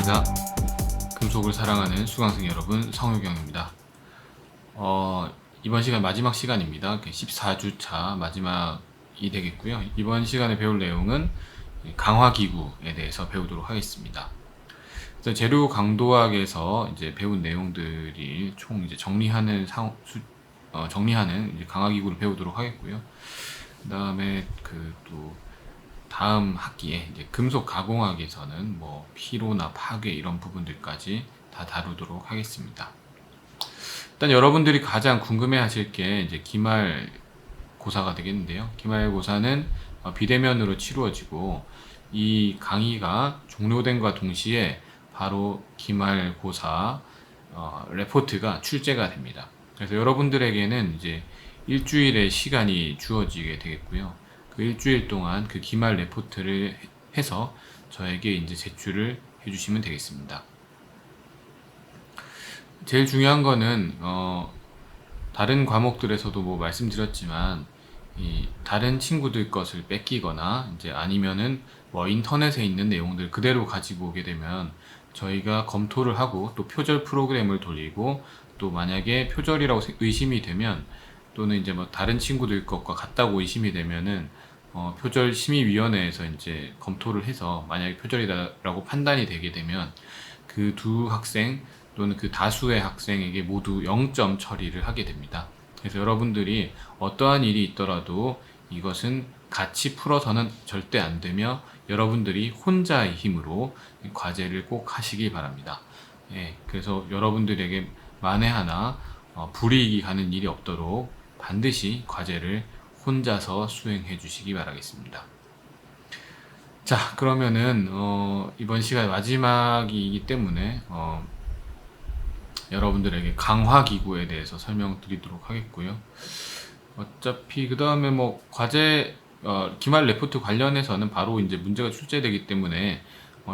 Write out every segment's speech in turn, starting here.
반갑습니다. 금속을 사랑하는 수강생 여러분, 성효경입니다. 이번 시간 마지막 시간입니다. 14주차 마지막이 되겠고요. 이번 시간에 배울 내용은 강화기구에 대해서 배우도록 하겠습니다. 그래서 재료 강도학에서 이제 배운 내용들이 총 이제 정리하는 이제 강화기구를 배우도록 하겠고요. 그 다음에 또 다음 학기에 이제 금속 가공학에서는 뭐 피로나 파괴 이런 부분들까지 다 다루도록 하겠습니다. 일단 여러분들이 가장 궁금해하실 게 이제 기말고사가 되겠는데요. 기말고사는 비대면으로 치루어지고 이 강의가 종료된과 동시에 바로 기말고사 레포트가 출제가 됩니다. 그래서 여러분들에게는 이제 일주일의 시간이 주어지게 되겠고요. 그 일주일 동안 그 기말 레포트를 해서 저에게 이제 제출을 해주시면 되겠습니다. 제일 중요한 거는 다른 과목들에서도 뭐 말씀드렸지만 이 다른 친구들 것을 뺏기거나 이제 아니면은 뭐 인터넷에 있는 내용들 그대로 가지고 오게 되면 저희가 검토를 하고 또 표절 프로그램을 돌리고 또 만약에 표절이라고 의심이 되면 또는 이제 뭐 다른 친구들 것과 같다고 의심이 되면은 표절 심의위원회에서 이제 검토를 해서 만약에 표절이다라고 판단이 되게 되면 그 두 학생 또는 그 다수의 학생에게 모두 0점 처리를 하게 됩니다. 그래서 여러분들이 어떠한 일이 있더라도 이것은 같이 풀어서는 절대 안 되며 여러분들이 혼자의 힘으로 과제를 꼭 하시기 바랍니다. 예, 그래서 여러분들에게 만에 하나 불이익이 가는 일이 없도록 반드시 과제를 혼자서 수행해 주시기 바라겠습니다. 자, 그러면은 이번 시간 마지막이기 때문에 여러분들에게 강화기구에 대해서 설명드리도록 하겠고요. 어차피 그 다음에 뭐 과제 기말 레포트 관련해서는 바로 이제 문제가 출제되기 때문에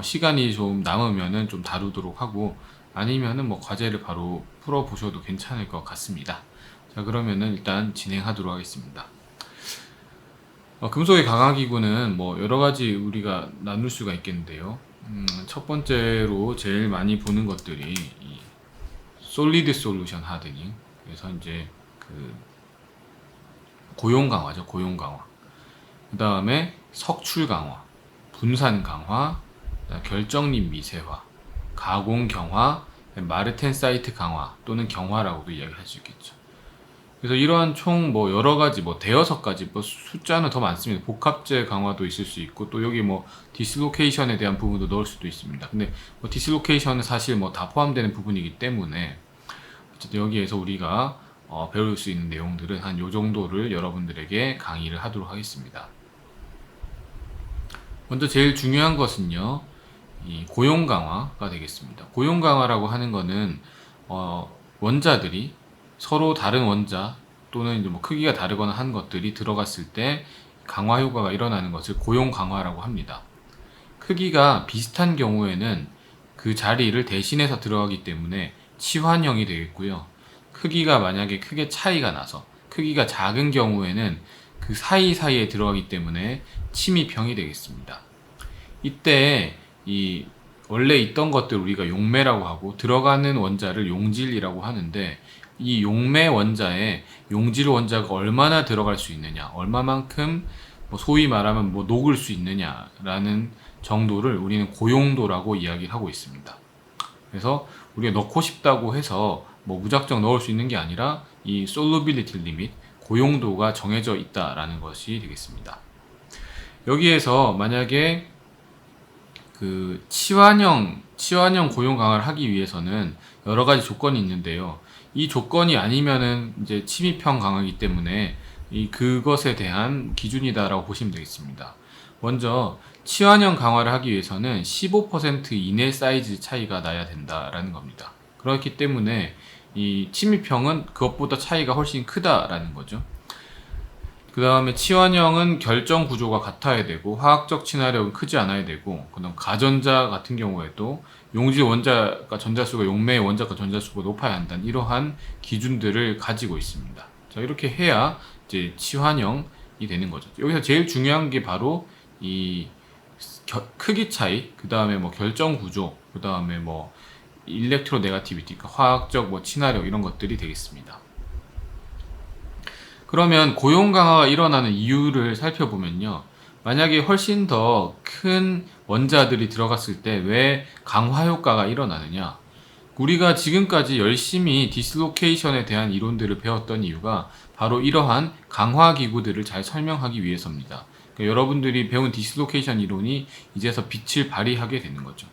시간이 좀 남으면은 좀 다루도록 하고 아니면은 뭐 과제를 바로 풀어 보셔도 괜찮을 것 같습니다. 자, 그러면은 일단 진행하도록 하겠습니다. 금속의 강화기구는 뭐 여러 가지 우리가 나눌 수가 있겠는데요. 첫 번째로 제일 많이 보는 것들이 이 솔리드 솔루션 하드닝. 그래서 이제 그 고용 강화죠, 고용 강화. 그 다음에 석출 강화, 분산 강화, 결정립 미세화, 가공 경화, 마르텐사이트 강화 또는 경화라고도 이야기할 수 있겠죠. 그래서 이러한 총 뭐 여러 가지 뭐 대여섯 가지 뭐 숫자는 더 많습니다. 복합재 강화도 있을 수 있고 또 여기 뭐 디슬로케이션에 대한 부분도 넣을 수도 있습니다. 근데 뭐 디슬로케이션은 사실 뭐 다 포함되는 부분이기 때문에 어쨌든 여기에서 우리가 배울 수 있는 내용들은 한 요 정도를 여러분들에게 강의를 하도록 하겠습니다. 먼저 제일 중요한 것은요, 이 고용 강화가 되겠습니다. 고용 강화라고 하는 거는 원자들이 서로 다른 원자 또는 이제 뭐 크기가 다르거나 한 것들이 들어갔을 때 강화 효과가 일어나는 것을 고용 강화라고 합니다. 크기가 비슷한 경우에는 그 자리를 대신해서 들어가기 때문에 치환형이 되겠고요. 크기가 만약에 크게 차이가 나서 크기가 작은 경우에는 그 사이사이에 들어가기 때문에 침입형이 되겠습니다. 이때 이 원래 있던 것들 우리가 용매라고 하고 들어가는 원자를 용질이라고 하는데 이 용매 원자에 용질 원자가 얼마나 들어갈 수 있느냐, 얼마만큼 뭐 소위 말하면 뭐 녹을 수 있느냐라는 정도를 우리는 고용도라고 이야기를 하고 있습니다. 그래서 우리가 넣고 싶다고 해서 뭐 무작정 넣을 수 있는 게 아니라 이 solubility limit, 고용도가 정해져 있다라는 것이 되겠습니다. 여기에서 만약에 그 치환형 고용 강화를 하기 위해서는 여러 가지 조건이 있는데요. 이 조건이 아니면은 이제 침입형 강화이기 때문에 그것에 대한 기준이다라고 보시면 되겠습니다. 먼저 치환형 강화를 하기 위해서는 15% 이내 사이즈 차이가 나야 된다라는 겁니다. 그렇기 때문에 이 침입형은 그것보다 차이가 훨씬 크다라는 거죠. 그 다음에 치환형은 결정 구조가 같아야 되고 화학적 친화력은 크지 않아야 되고 그다음 가전자 같은 경우에도 용질 원자가 전자수가 용매의 원자가 전자수가 높아야 한다는 이러한 기준들을 가지고 있습니다. 자, 이렇게 해야 이제 치환형이 되는 거죠. 여기서 제일 중요한 게 바로 이 크기 차이, 그 다음에 뭐 결정 구조, 그 다음에 뭐 일렉트로 네가티비티, 그러니까 화학적 뭐 친화력 이런 것들이 되겠습니다. 그러면 고용 강화가 일어나는 이유를 살펴보면요. 만약에 훨씬 더 큰 원자들이 들어갔을 때 왜 강화 효과가 일어나느냐? 우리가 지금까지 열심히 디스로케이션에 대한 이론들을 배웠던 이유가 바로 이러한 강화 기구들을 잘 설명하기 위해서입니다. 그러니까 여러분들이 배운 디스로케이션 이론이 이제서 빛을 발휘하게 되는 거죠.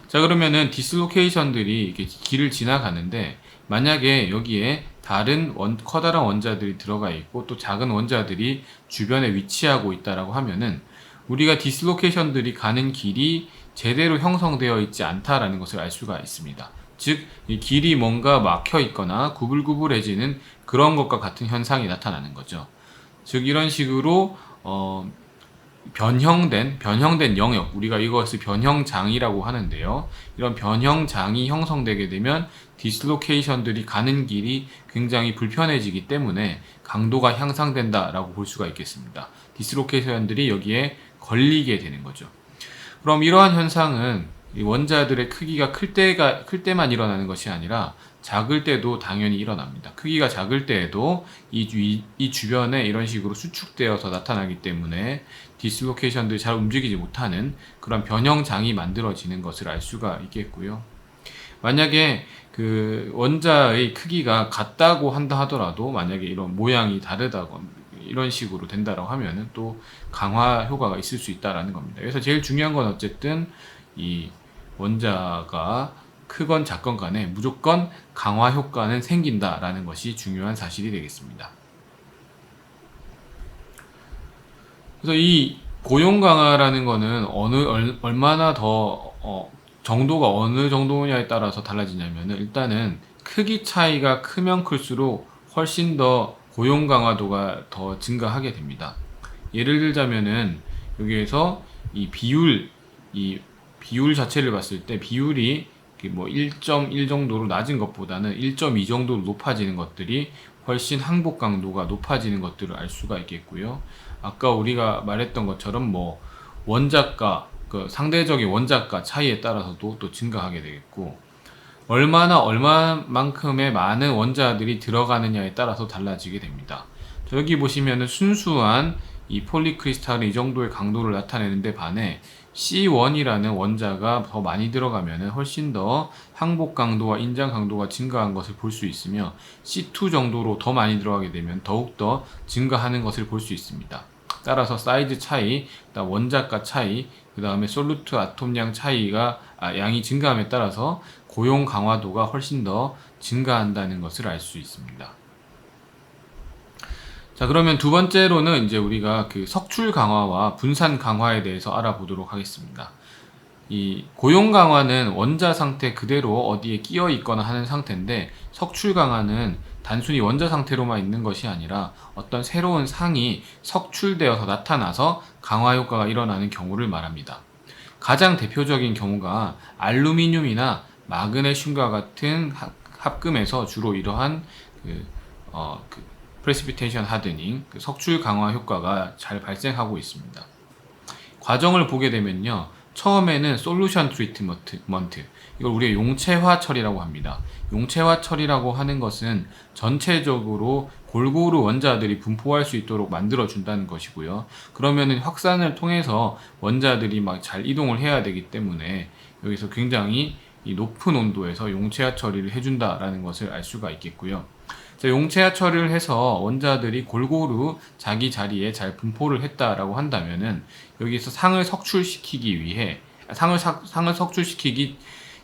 자, 그러면은 디스로케이션들이 이렇게 길을 지나가는데 만약에 여기에 다른 커다란 원자들이 들어가 있고 또 작은 원자들이 주변에 위치하고 있다라고 하면은 우리가 디스로케이션들이 가는 길이 제대로 형성되어 있지 않다라는 것을 알 수가 있습니다. 즉, 이 길이 뭔가 막혀 있거나 구불구불해지는 그런 것과 같은 현상이 나타나는 거죠. 즉, 이런 식으로 변형된 영역, 우리가 이것을 변형장이라고 하는데요. 이런 변형장이 형성되게 되면 디스로케이션들이 가는 길이 굉장히 불편해지기 때문에 강도가 향상된다라고 볼 수가 있겠습니다. 디스로케이션들이 여기에 걸리게 되는 거죠. 그럼 이러한 현상은 이 원자들의 크기가 클 때만 일어나는 것이 아니라 작을 때도 당연히 일어납니다. 크기가 작을 때에도 이 주변에 이런 식으로 수축되어서 나타나기 때문에 디스로케이션들이 잘 움직이지 못하는 그런 변형장이 만들어지는 것을 알 수가 있겠고요. 만약에 그 원자의 크기가 같다고 한다 하더라도 만약에 이런 모양이 다르다고 이런 식으로 된다라고 하면은 또 강화 효과가 있을 수 있다라는 겁니다. 그래서 제일 중요한 건 어쨌든 이 원자가 크건 작건 간에 무조건 강화 효과는 생긴다라는 것이 중요한 사실이 되겠습니다. 그래서 이 고용 강화라는 거는 얼마나 더 정도가 어느 정도냐에 따라서 달라지냐면은 일단은 크기 차이가 크면 클수록 훨씬 더 고용 강화도가 더 증가하게 됩니다. 예를 들자면은 여기에서 이 비율 자체를 봤을 때 비율이 뭐 1.1 정도로 낮은 것보다는 1.2 정도로 높아지는 것들이 훨씬 항복 강도가 높아지는 것들을 알 수가 있겠고요. 아까 우리가 말했던 것처럼 뭐 원자가 그 상대적인 원자가 차이에 따라서도 또 증가하게 되겠고 얼마만큼의 많은 원자들이 들어가느냐에 따라서 달라지게 됩니다. 여기 보시면은 순수한 이 폴리크리스탈은 이 정도의 강도를 나타내는데 반해 C1이라는 원자가 더 많이 들어가면 훨씬 더 항복 강도와 인장 강도가 증가한 것을 볼 수 있으며 C2 정도로 더 많이 들어가게 되면 더욱더 증가하는 것을 볼 수 있습니다. 따라서 사이즈 차이, 원자가 차이, 그 다음에 솔루트 아톰량 차이가 양이 증가함에 따라서 고용 강화도가 훨씬 더 증가한다는 것을 알 수 있습니다. 자, 그러면 두 번째로는 이제 우리가 그 석출 강화와 분산 강화에 대해서 알아보도록 하겠습니다. 이 고용 강화는 원자 상태 그대로 어디에 끼어 있거나 하는 상태인데 석출 강화는 단순히 원자 상태로만 있는 것이 아니라 어떤 새로운 상이 석출되어서 나타나서 강화 효과가 일어나는 경우를 말합니다. 가장 대표적인 경우가 알루미늄이나 마그네슘과 같은 합금에서 주로 이러한 프레시피테이션 하드닝, 석출 강화 효과가 잘 발생하고 있습니다. 과정을 보게 되면요. 처음에는 솔루션 트리트먼트, 이걸 우리가 용체화 처리라고 합니다. 용체화 처리라고 하는 것은 전체적으로 골고루 원자들이 분포할 수 있도록 만들어준다는 것이고요. 그러면은 확산을 통해서 원자들이 막 잘 이동을 해야 되기 때문에 여기서 굉장히 이 높은 온도에서 용체화 처리를 해준다라는 것을 알 수가 있겠고요. 용체화 처리를 해서 원자들이 골고루 자기 자리에 잘 분포를 했다라고 한다면은 여기서 상을 석출시키기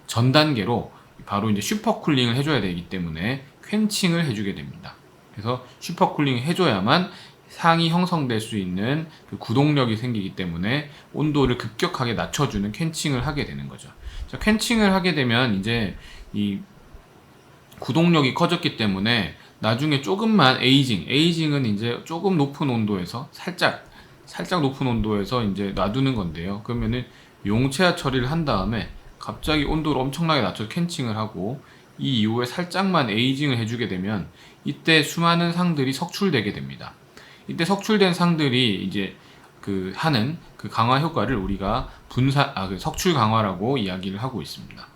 전 단계로 바로 이제 슈퍼쿨링을 해줘야 되기 때문에 퀸칭을 해주게 됩니다. 그래서 슈퍼쿨링을 해줘야만 상이 형성될 수 있는 그 구동력이 생기기 때문에 온도를 급격하게 낮춰주는 퀸칭을 하게 되는 거죠. 자, 퀸칭을 하게 되면 이제 이 구동력이 커졌기 때문에 나중에 조금만 에이징은 이제 조금 높은 온도에서 살짝 높은 온도에서 이제 놔두는 건데요. 그러면은 용체화 처리를 한 다음에 갑자기 온도를 엄청나게 낮춰 캔칭을 하고 이 이후에 살짝만 에이징을 해주게 되면 이때 수많은 상들이 석출되게 됩니다. 이때 석출된 상들이 이제 하는 그 강화 효과를 우리가 그 석출 강화라고 이야기를 하고 있습니다.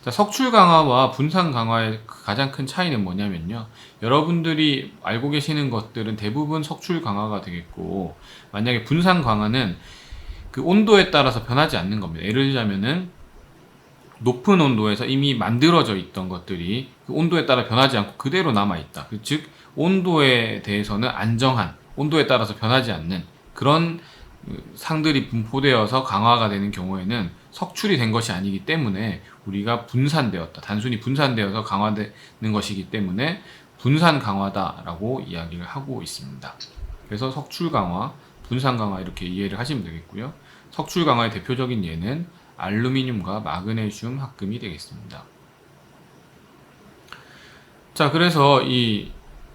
자, 석출 강화와 분산 강화의 가장 큰 차이는 뭐냐면요. 여러분들이 알고 계시는 것들은 대부분 석출 강화가 되겠고, 만약에 분산 강화는 그 온도에 따라서 변하지 않는 겁니다. 예를 들자면은 높은 온도에서 이미 만들어져 있던 것들이 그 온도에 따라 변하지 않고 그대로 남아있다. 즉 온도에 대해서는 안정한, 온도에 따라서 변하지 않는 그런 상들이 분포되어서 강화가 되는 경우에는 석출이 된 것이 아니기 때문에 우리가 분산되었다. 단순히 분산되어서 강화되는 것이기 때문에 분산 강화다라고 이야기를 하고 있습니다. 그래서 석출 강화, 분산 강화 이렇게 이해를 하시면 되겠고요. 석출 강화의 대표적인 예는 알루미늄과 마그네슘 합금이 되겠습니다. 자, 그래서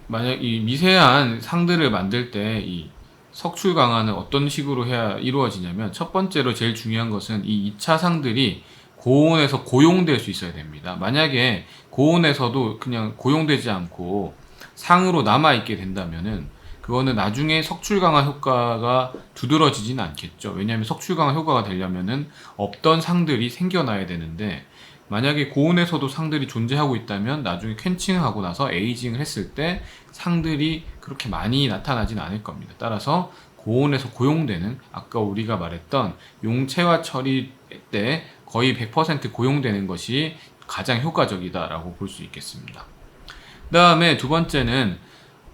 만약 이 미세한 상들을 만들 때 이 석출 강화는 어떤 식으로 해야 이루어지냐면, 첫 번째로 제일 중요한 것은 이 2차 상들이 고온에서 고용될 수 있어야 됩니다. 만약에 고온에서도 그냥 고용되지 않고 상으로 남아있게 된다면은 그거는 나중에 석출 강화 효과가 두드러지지는 않겠죠. 왜냐하면 석출 강화 효과가 되려면은 없던 상들이 생겨나야 되는데, 만약에 고온에서도 상들이 존재하고 있다면 나중에 퀸칭하고 나서 에이징을 했을 때 상들이 그렇게 많이 나타나진 않을 겁니다. 따라서 고온에서 고용되는, 아까 우리가 말했던 용체화 처리 때 거의 100% 고용되는 것이 가장 효과적이다라고 볼 수 있겠습니다. 그 다음에 두 번째는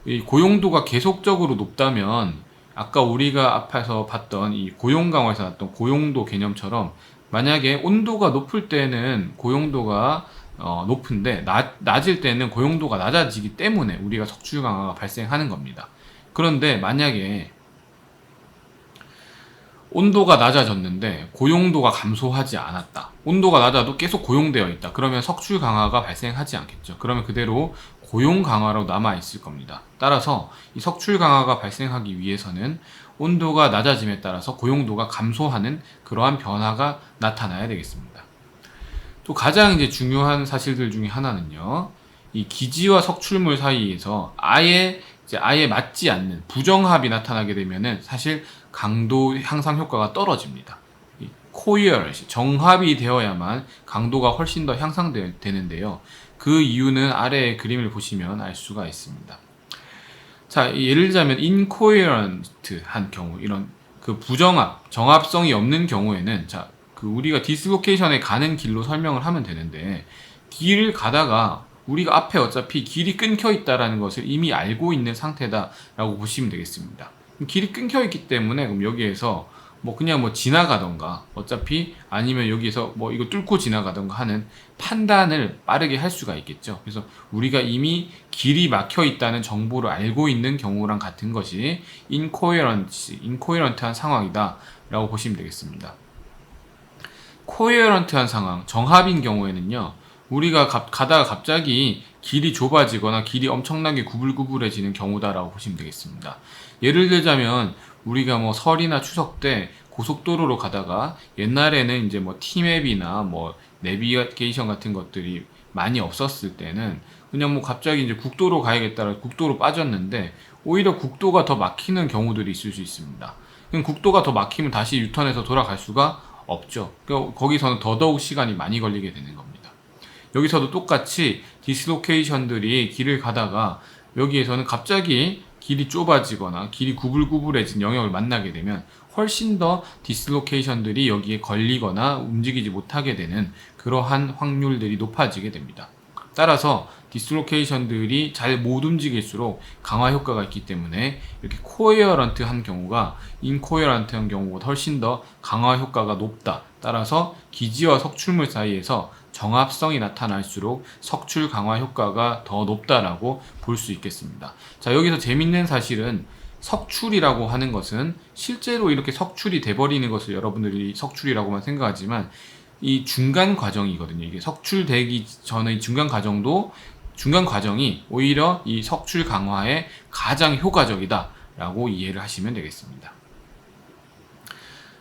이 고용도가 계속적으로 높다면, 아까 우리가 앞에서 봤던 이 고용 강화에서 나왔던 고용도 개념처럼, 만약에 온도가 높을 때는 고용도가 높은데 낮을 때는 고용도가 낮아지기 때문에 우리가 석출 강화가 발생하는 겁니다. 그런데 만약에 온도가 낮아졌는데 고용도가 감소하지 않았다. 온도가 낮아도 계속 고용되어 있다. 그러면 석출 강화가 발생하지 않겠죠. 그러면 그대로 고용 강화로 남아 있을 겁니다. 따라서 이 석출 강화가 발생하기 위해서는 온도가 낮아짐에 따라서 고용도가 감소하는 그러한 변화가 나타나야 되겠습니다. 또 가장 이제 중요한 사실들 중에 하나는요, 이 기지와 석출물 사이에서 아예 맞지 않는 부정합이 나타나게 되면은 사실 강도 향상 효과가 떨어집니다. 코이어런시, 정합이 되어야만 강도가 훨씬 더 향상되는데요. 그 이유는 아래의 그림을 보시면 알 수가 있습니다. 자, 예를 들자면 incoherent한 경우, 이런 그 부정합, 정합성이 없는 경우에는, 자, 그 우리가 디스로케이션에 가는 길로 설명을 하면 되는데, 길을 가다가 우리가 앞에 어차피 길이 끊겨 있다라는 것을 이미 알고 있는 상태다라고 보시면 되겠습니다. 길이 끊겨 있기 때문에 그럼 여기에서 그냥 지나가던가, 어차피 아니면 여기에서 이거 뚫고 지나가던가 하는 판단을 빠르게 할 수가 있겠죠. 그래서 우리가 이미 길이 막혀 있다는 정보를 알고 있는 경우랑 같은 것이 incoherent한 상황이다 라고 보시면 되겠습니다. coherent한 상황, 정합인 경우에는요, 우리가 가다가 갑자기 길이 좁아지거나 길이 엄청나게 구불구불해지는 경우다라고 보시면 되겠습니다. 예를 들자면 우리가 설이나 추석 때 고속도로로 가다가, 옛날에는 이제 T맵이나 내비게이션 같은 것들이 많이 없었을 때는 그냥 갑자기 이제 국도로 가야겠다라 국도로 빠졌는데 오히려 국도가 더 막히는 경우들이 있을 수 있습니다. 그럼 국도가 더 막히면 다시 유턴해서 돌아갈 수가 없죠. 그러니까 거기서는 더더욱 시간이 많이 걸리게 되는 겁니다. 여기서도 똑같이 디스로케이션들이 길을 가다가 여기에서는 갑자기 길이 좁아지거나 길이 구불구불해진 영역을 만나게 되면 훨씬 더 디스로케이션들이 여기에 걸리거나 움직이지 못하게 되는 그러한 확률들이 높아지게 됩니다. 따라서 디스로케이션들이 잘 못 움직일수록 강화 효과가 있기 때문에 이렇게 코에어런트한 경우가 인코에어런트한 경우보다 훨씬 더 강화 효과가 높다. 따라서 기지와 석출물 사이에서 정합성이 나타날수록 석출 강화 효과가 더 높다라고 볼 수 있겠습니다. 자, 여기서 재밌는 사실은 석출이라고 하는 것은 실제로 이렇게 석출이 돼버리는 것을 여러분들이 석출이라고만 생각하지만 이 중간 과정이거든요. 이게 석출되기 전의 중간 과정이 오히려 이 석출 강화에 가장 효과적이다라고 이해를 하시면 되겠습니다.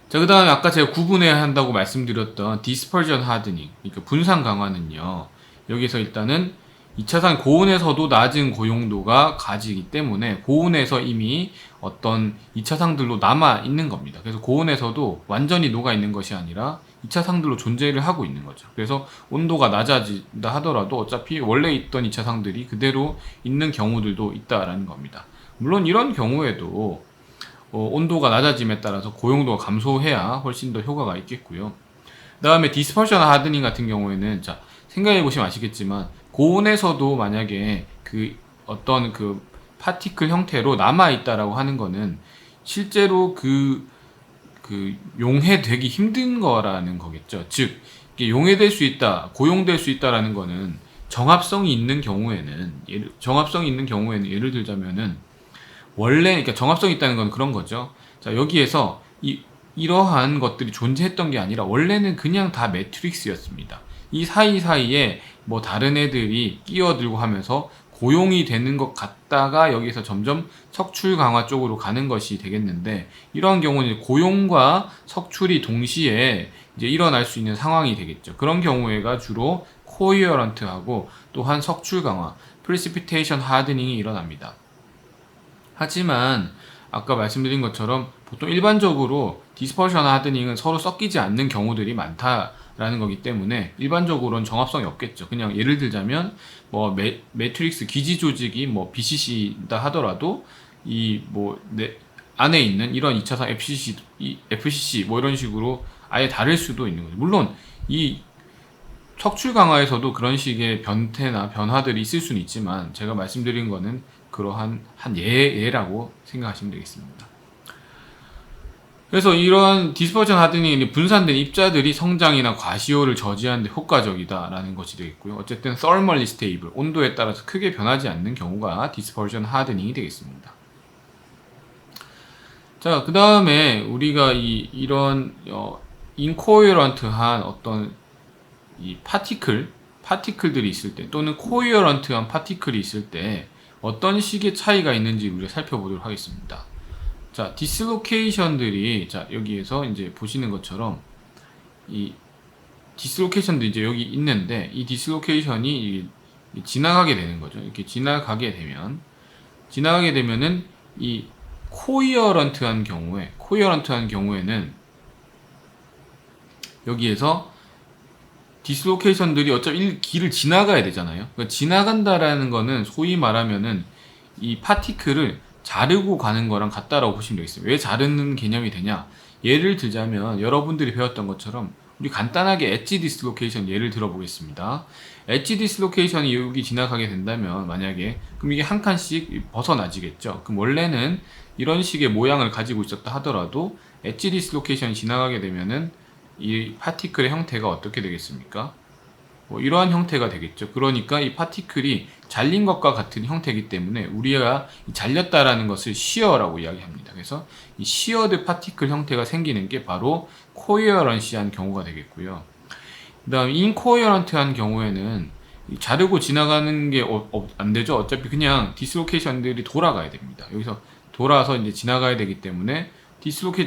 자, 그 다음에 아까 제가 구분해야 한다고 말씀드렸던 dispersion hardening, 그러니까 분산 강화는요, 여기서 일단은 2차상 고온에서도 낮은 고용도가 가지기 때문에 고온에서 이미 어떤 2차상들로 남아 있는 겁니다. 그래서 고온에서도 완전히 녹아 있는 것이 아니라 2차상들로 존재를 하고 있는 거죠. 그래서 온도가 낮아진다 하더라도 어차피 원래 있던 2차상들이 그대로 있는 경우들도 있다라는 겁니다. 물론 이런 경우에도 온도가 낮아짐에 따라서 고용도가 감소해야 훨씬 더 효과가 있겠고요. 그 다음에 디스퍼션 하드닝 같은 경우에는 자, 생각해 보시면 아시겠지만 고온에서도 만약에 그 어떤 그 파티클 형태로 남아 있다라고 하는 거는 실제로 그 용해되기 힘든 거라는 거겠죠. 즉 이게 용해될 수 있다, 고용될 수 있다라는 거는 정합성이 있는 경우에는 예를 들자면은 원래 그러니까 정합성이 있다는 건 그런 거죠. 자, 여기에서 이러한 것들이 존재했던 게 아니라 원래는 그냥 다 매트릭스였습니다. 이 사이사이에 뭐 다른 애들이 끼어들고 하면서 고용이 되는 것 같다가 여기서 점점 석출 강화 쪽으로 가는 것이 되겠는데, 이러한 경우는 고용과 석출이 동시에 이제 일어날 수 있는 상황이 되겠죠. 그런 경우에가 주로 코이어런트하고 또한 석출 강화, 프리시피테이션 하드닝이 일어납니다. 하지만 아까 말씀드린 것처럼 보통 일반적으로 디스퍼션 하드닝은 서로 섞이지 않는 경우들이 많다라는 거기 때문에 일반적으로는 정합성이 없겠죠. 그냥 예를 들자면 뭐 매트릭스 기지 조직이 뭐 BCC다 하더라도 이 뭐 안에 있는 이런 2차상 FCC 뭐 이런 식으로 아예 다를 수도 있는 거죠. 물론 이 척출 강화에서도 그런 식의 변태나 변화들이 있을 수는 있지만 제가 말씀드린 거는 그러한 한 예라고 생각하시면 되겠습니다. 그래서 이러한 디스퍼전 하드닝이 분산된 입자들이 성장이나 과시효를 저지하는 데 효과적이다라는 것이 되겠고요. 어쨌든 thermally stable, 온도에 따라서 크게 변하지 않는 경우가 디스퍼전 하드닝이 되겠습니다. 자, 그 다음에 우리가 이런 인코헤런트한 어떤 이 파티클들이 있을 때 또는 코헤런트한 파티클이 있을 때 어떤 식의 차이가 있는지 우리가 살펴보도록 하겠습니다. 자, 디스로케이션들이 자, 여기에서 이제 보시는 것처럼 이 디스로케이션도 이제 여기 있는데 이 디스로케이션이 지나가게 되는 거죠. 이렇게 지나가게 되면은 이 코헤런트한 경우에는 여기에서 디스로케이션들이 어차피 길을 지나가야 되잖아요. 그러니까 지나간다라는 거는 소위 말하면은 이 파티클을 자르고 가는 거랑 같다라고 보시면 되겠어요. 왜 자르는 개념이 되냐? 예를 들자면 여러분들이 배웠던 것처럼 우리 간단하게 엣지 디스로케이션 예를 들어보겠습니다. 엣지 디스로케이션이 여기 지나가게 된다면 만약에 그럼 이게 한 칸씩 벗어나지겠죠. 그럼 원래는 이런 식의 모양을 가지고 있었다 하더라도 엣지 디스로케이션이 지나가게 되면은 이 파티클의 형태가 어떻게 되겠습니까? 뭐 이러한 형태가 되겠죠. 그러니까 이 파티클이 잘린 것과 같은 형태이기 때문에 우리가 잘렸다라는 것을 시어라고 이야기합니다. 그래서 이 시어드 파티클 형태가 생기는 게 바로 코헤런시한 경우가 되겠고요. 그 다음 인코헤런트한 경우에는 자르고 지나가는 게 안 되죠. 어차피 그냥 디스로케이션들이 돌아가야 됩니다. 여기서 돌아서 이제 지나가야 되기 때문에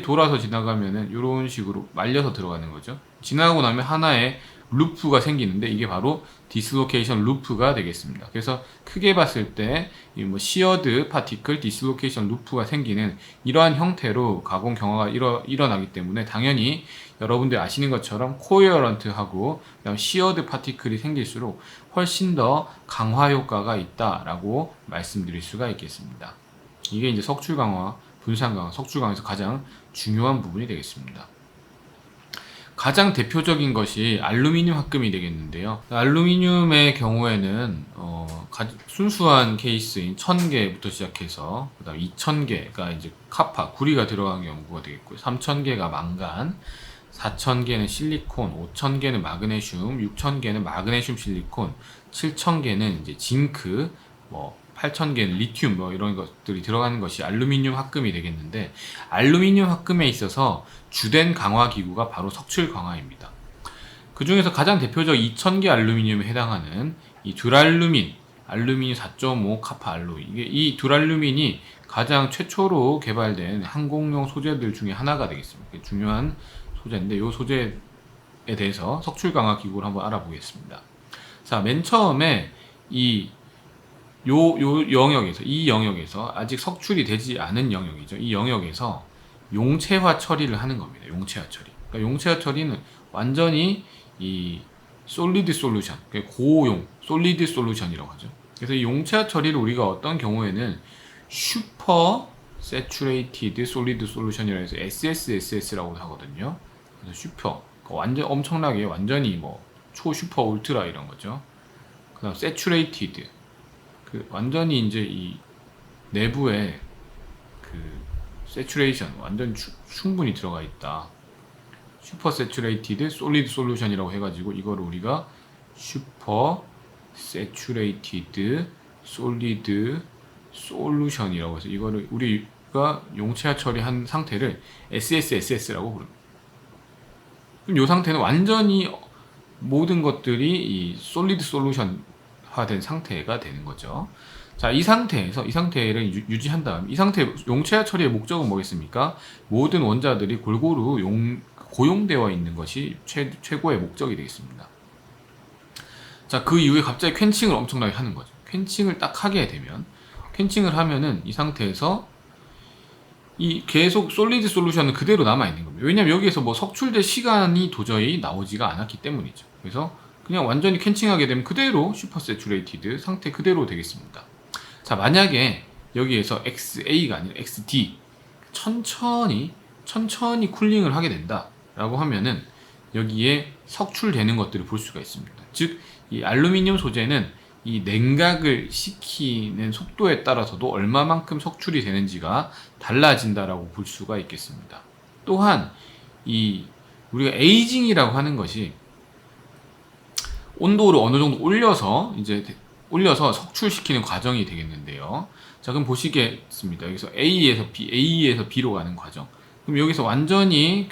돌아서 지나가면은 이런 식으로 말려서 들어가는 거죠. 지나가고 나면 하나의 루프가 생기는데 이게 바로 디스로케이션 루프가 되겠습니다. 그래서 크게 봤을 때 뭐 시어드 파티클 디스로케이션 루프가 생기는 이러한 형태로 가공 경화가 일어나기 때문에 당연히 여러분들 아시는 것처럼 코헤런트하고 그다음 시어드 파티클이 생길수록 훨씬 더 강화 효과가 있다라고 말씀드릴 수가 있겠습니다. 이게 이제 석출 강화, 분산 강화, 석출 강화에서 가장 중요한 부분이 되겠습니다. 가장 대표적인 것이 알루미늄 합금이 되겠는데요. 알루미늄의 경우에는 순수한 케이스인 1000개부터 시작해서 그다음 2000개가 이제 카파, 구리가 들어간 경우가 되겠고요. 3000개가 망간, 4000개는 실리콘, 5000개는 마그네슘, 6000개는 마그네슘 실리콘, 7000개는 이제 징크, 8000개는 리튬 이런 것들이 들어가는 것이 알루미늄 합금이 되겠는데, 알루미늄 합금에 있어서 주된 강화 기구가 바로 석출 강화입니다. 그 중에서 가장 대표적 2000개 알루미늄에 해당하는 이 듀랄루민, 알루미늄 4.5 카파 알로이, 이 듀랄루민이 가장 최초로 개발된 항공용 소재들 중에 하나가 되겠습니다. 중요한 소재인데 이 소재에 대해서 석출 강화 기구를 한번 알아보겠습니다. 자, 맨 처음에 이 영역에서, 이 영역에서 아직 석출이 되지 않은 영역이죠. 이 영역에서 용체화 처리를 하는 겁니다. 용체화 처리. 그러니까 용체화 처리는 완전히 이 솔리드 솔루션, 고용 솔리드 솔루션이라고 하죠. 그래서 이 용체화 처리를 우리가 어떤 경우에는 슈퍼 세츄레이티드 솔리드 솔루션이라고 해서 SSSS라고 하거든요. 그래서 슈퍼, 완전 엄청나게 완전히 뭐 초슈퍼 울트라 이런 거죠. 그다음 세츄레이티드, 그 완전히 이제 이 내부에 그 세츄레이션 완전 충분히 들어가 있다. 슈퍼 세츄레이티드 솔리드 솔루션이라고 해가지고 이거를 우리가 슈퍼 세츄레이티드 솔리드 솔루션이라고 해서 이거를 우리가 용체화 처리한 상태를 SSSS라고 부릅니다. 그럼 이 상태는 완전히 모든 것들이 이 솔리드 솔루션화된 상태가 되는 거죠. 자, 이 상태를 유지한 다음, 이 상태 용체화 처리의 목적은 뭐겠습니까? 모든 원자들이 골고루 고용되어 있는 것이 최고의 목적이 되겠습니다. 자, 그 이후에 갑자기 퀸칭을 엄청나게 하는 거죠. 퀸칭을 딱 하게 되면, 퀸칭을 하면은 이 상태에서 이 계속 솔리드 솔루션은 그대로 남아 있는 겁니다. 왜냐면 여기에서 뭐 석출될 시간이 도저히 나오지가 않았기 때문이죠. 그래서 그냥 완전히 캔칭하게 되면 그대로 슈퍼 세츄레이티드 상태 그대로 되겠습니다. 자, 만약에 여기에서 XA가 아니라 XD 천천히 쿨링을 하게 된다 라고 하면은 여기에 석출되는 것들을 볼 수가 있습니다. 즉 이 알루미늄 소재는 이 냉각을 시키는 속도에 따라서도 얼마만큼 석출이 되는지가 달라진다라고 볼 수가 있겠습니다. 또한 이 우리가 에이징이라고 하는 것이 온도를 어느 정도 올려서 석출시키는 과정이 되겠는데요. 자, 그럼 보시겠습니다. 여기서 A에서 B로 가는 과정. 그럼 여기서 완전히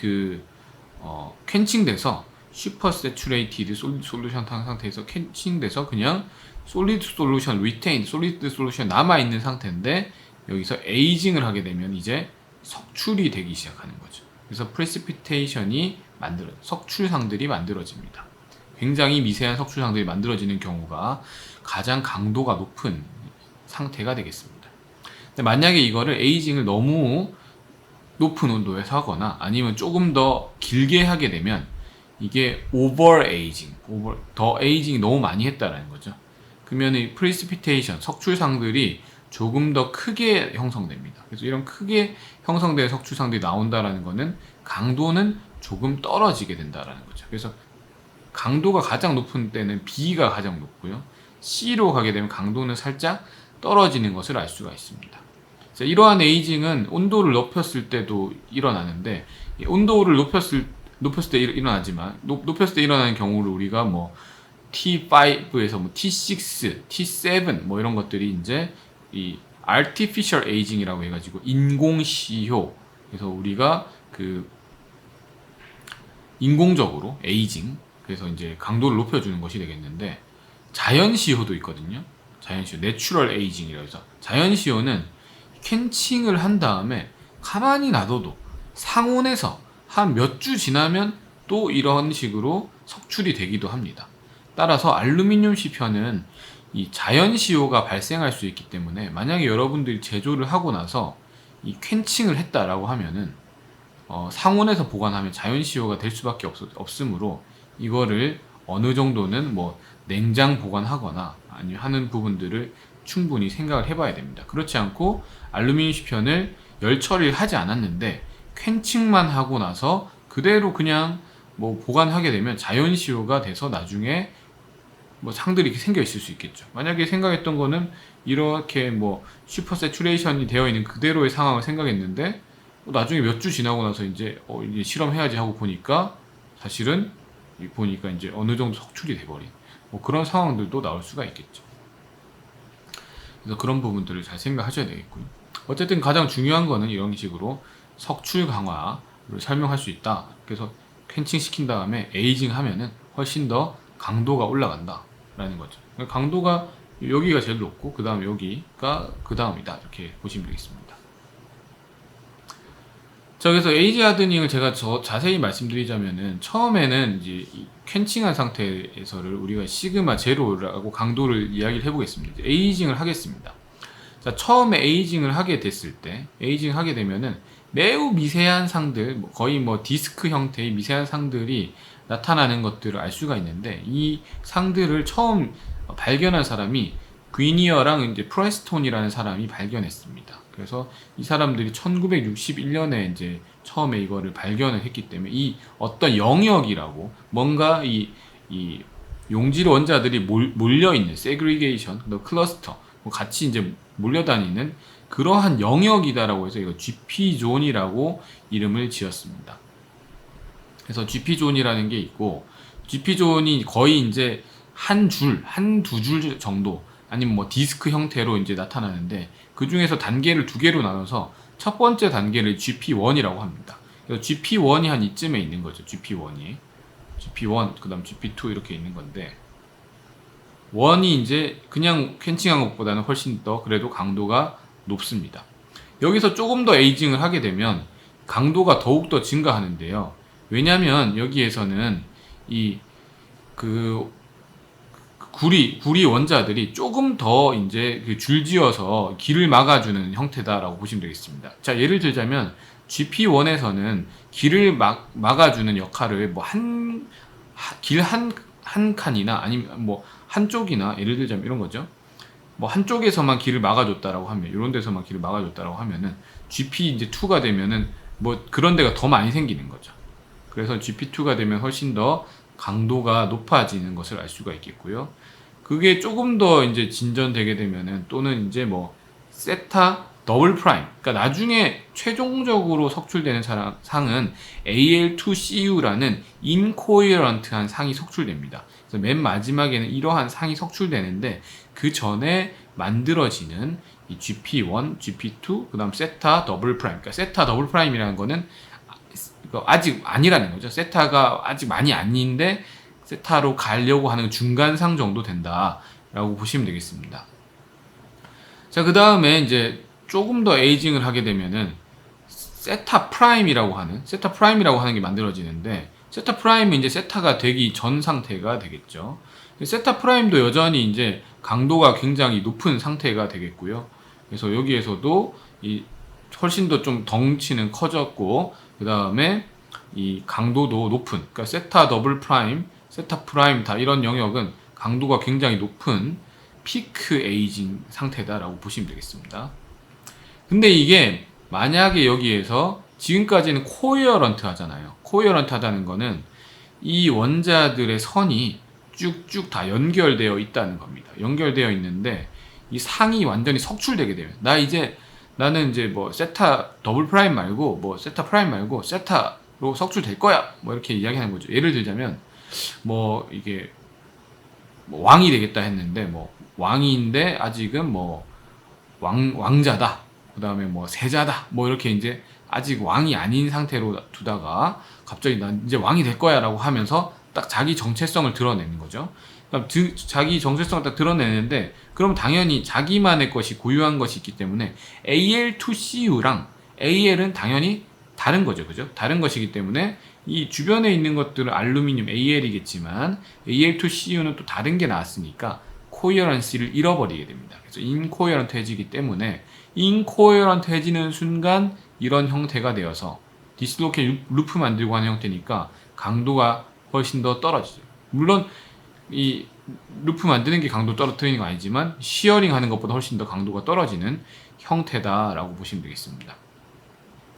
캔칭돼서 슈퍼 세츄레이티드 솔루션 상태에서 캔칭돼서 그냥 솔리드 솔루션, 리테인 솔리드 솔루션 남아있는 상태인데 여기서 에이징을 하게 되면 이제 석출이 되기 시작하는 거죠. 그래서 프레시피테이션이 석출상들이 만들어집니다. 굉장히 미세한 석출상들이 만들어지는 경우가 가장 강도가 높은 상태가 되겠습니다. 근데 만약에 이거를 에이징을 너무 높은 온도에서 하거나 아니면 조금 더 길게 하게 되면 이게 오버 에이징, 더 에이징이 너무 많이 했다라는 거죠. 그러면 이 프리시피테이션, 석출상들이 조금 더 크게 형성됩니다. 그래서 이런 크게 형성된 석출상들이 나온다라는 거는 강도는 조금 떨어지게 된다라는 거죠. 그래서 강도가 가장 높은 때는 B가 가장 높고요. C로 가게 되면 강도는 살짝 떨어지는 것을 알 수가 있습니다. 자, 이러한 에이징은 온도를 높였을 때도 일어나는데 온도를 높였을 때 일어나지만 높였을 때 일어나는 경우를 우리가 뭐 T5에서 뭐 T6, T7 뭐 이런 것들이 이제 이 artificial aging이라고 해가지고 인공시효. 그래서 우리가 인공적으로 에이징. 그래서 이제 강도를 높여주는 것이 되겠는데 자연시효도 있거든요. 자연시효, 내추럴 에이징이라고 해서 자연시효는 캔칭을 한 다음에 가만히 놔둬도 상온에서 한 몇 주 지나면 또 이런 식으로 석출이 되기도 합니다. 따라서 알루미늄 시편은 이 자연시효가 발생할 수 있기 때문에 만약에 여러분들이 제조를 하고 나서 이 캔칭을 했다라고 하면은 상온에서 보관하면 자연시효가 될 수밖에 없으므로 이거를 어느 정도는 뭐 냉장 보관하거나 아니면 하는 부분들을 충분히 생각을 해봐야 됩니다. 그렇지 않고 알루미늄 시편을 열 처리를 하지 않았는데 캔칭만 하고 나서 그대로 그냥 뭐 보관하게 되면 자연시효가 돼서 나중에 뭐 상들이 이렇게 생겨 있을 수 있겠죠. 만약에 생각했던 거는 이렇게 뭐 슈퍼 세츄레이션이 되어 있는 그대로의 상황을 생각했는데 나중에 몇 주 지나고 나서 이제 실험해야지 하고 보니까 사실은 보니까 이제 어느 정도 석출이 돼버린 뭐 그런 상황들도 나올 수가 있겠죠. 그래서 그런 부분들을 잘 생각하셔야 되겠고요. 어쨌든 가장 중요한 거는 이런 식으로 석출 강화를 설명할 수 있다. 그래서 캔칭 시킨 다음에 에이징 하면은 훨씬 더 강도가 올라간다 라는 거죠. 강도가 여기가 제일 높고 그 다음 여기가 그 다음이다 이렇게 보시면 되겠습니다. 자, 그래서 에이지 하드닝을 제가 자세히 말씀드리자면은, 처음에는 이제 이 캔칭한 상태에서를 우리가 시그마 제로라고 강도를 이야기를 해보겠습니다. 이제 에이징을 하겠습니다. 자, 처음에 에이징을 하게 됐을 때, 에이징을 하게 되면은 매우 미세한 상들, 거의 뭐 디스크 형태의 미세한 상들이 나타나는 것들을 알 수가 있는데, 이 상들을 처음 발견한 사람이 귀니어랑 이제 프레스톤이라는 사람이 발견했습니다. 그래서 이 사람들이 1961년에 이제 처음에 이거를 발견을 했기 때문에, 이 어떤 영역이라고, 뭔가 이 용질 원자들이 몰려있는 세그리게이션, 클러스터, 같이 이제 몰려다니는 그러한 영역이다라고 해서 이거 GP존이라고 이름을 지었습니다. 그래서 GP존이라는 게 있고, GP존이 거의 이제 한두 줄 정도, 아니면 뭐 디스크 형태로 이제 나타나는데, 그 중에서 단계를 두 개로 나눠서 첫 번째 단계를 GP1이라고 합니다. 그래서 GP1이 한 이쯤에 있는 거죠. GP1, 그 다음 GP2 이렇게 있는 건데, 1이 이제 그냥 캔칭한 것보다는 훨씬 더 그래도 강도가 높습니다. 여기서 조금 더 에이징을 하게 되면 강도가 더욱더 증가하는데요. 왜냐면 여기에서는 구리 원자들이 조금 더 이제 그 줄지어서 길을 막아주는 형태다라고 보시면 되겠습니다. 자, 예를 들자면 GP1에서는 길을 막아주는 역할을 뭐 길 한 칸이나 아니면 뭐 한쪽이나, 예를 들자면 이런 거죠. 뭐 한쪽에서만 길을 막아줬다라고 하면, 이런 데서만 길을 막아줬다라고 하면은 GP 이제 2가 되면은 뭐 그런 데가 더 많이 생기는 거죠. 그래서 GP2가 되면 훨씬 더 강도가 높아지는 것을 알 수가 있겠고요. 그게 조금 더 이제 진전되게 되면은, 또는 이제 뭐 세타 더블 프라임, 그러니까 나중에 최종적으로 석출되는 상은 AL2CU라는 인코헤런트한 상이 석출됩니다. 그래서 맨 마지막에는 이러한 상이 석출되는데, 그 전에 만들어지는 이 GP1, GP2, 그 다음 세타 더블 프라임, 그러니까 세타 더블 프라임이라는 거는 아직 아니라는 거죠. 세타가 아직 많이 아닌데 세타로 가려고 하는 중간상 정도 된다라고 보시면 되겠습니다. 자, 그 다음에 이제 조금 더 에이징을 하게 되면은 세타 프라임이라고 하는 게 만들어지는데, 세타 프라임은 이제 세타가 되기 전 상태가 되겠죠. 세타 프라임도 여전히 이제 강도가 굉장히 높은 상태가 되겠고요. 그래서 여기에서도 훨씬 더 좀 덩치는 커졌고, 그 다음에 이 강도도 높은, 그러니까 세타 더블 프라임, 세타 프라임 다 이런 영역은 강도가 굉장히 높은 피크 에이징 상태다라고 보시면 되겠습니다. 근데 이게 만약에 여기에서 지금까지는 코헤어런트 하잖아요. 코헤어런트 하다는 거는 이 원자들의 선이 쭉쭉 다 연결되어 있다는 겁니다. 연결되어 있는데 이 상이 완전히 석출되게 되면, 나는 이제 뭐 세타 더블 프라임 말고 뭐 세타 프라임 말고 세타로 석출될 거야, 뭐 이렇게 이야기하는 거죠. 예를 들자면 뭐 이게 뭐 왕이 되겠다 했는데, 뭐 왕인데 아직은 뭐 왕자다, 그 다음에 뭐 세자다, 뭐 이렇게 이제 아직 왕이 아닌 상태로 두다가 갑자기 난 이제 왕이 될 거야 라고 하면서 딱 자기 정체성을 드러내는 거죠. 그럼 자기 정체성을 딱 드러내는데, 그럼 당연히 자기만의 것이, 고유한 것이 있기 때문에 AL2CU랑 AL은 당연히 다른 거죠. 그죠? 다른 것이기 때문에 이 주변에 있는 것들은 알루미늄 AL이겠지만 AL2CU는 또 다른 게 나왔으니까 코헤어런시를 잃어버리게 됩니다. 그래서 인코헤어런트해지기 때문에, 인코헤어런트해지는 순간 이런 형태가 되어서 디슬로케 루프 만들고 하는 형태니까 강도가 훨씬 더 떨어지죠. 물론 이 루프 만드는 게 강도 떨어뜨리는 건 아니지만, 시어링 하는 것보다 훨씬 더 강도가 떨어지는 형태다라고 보시면 되겠습니다.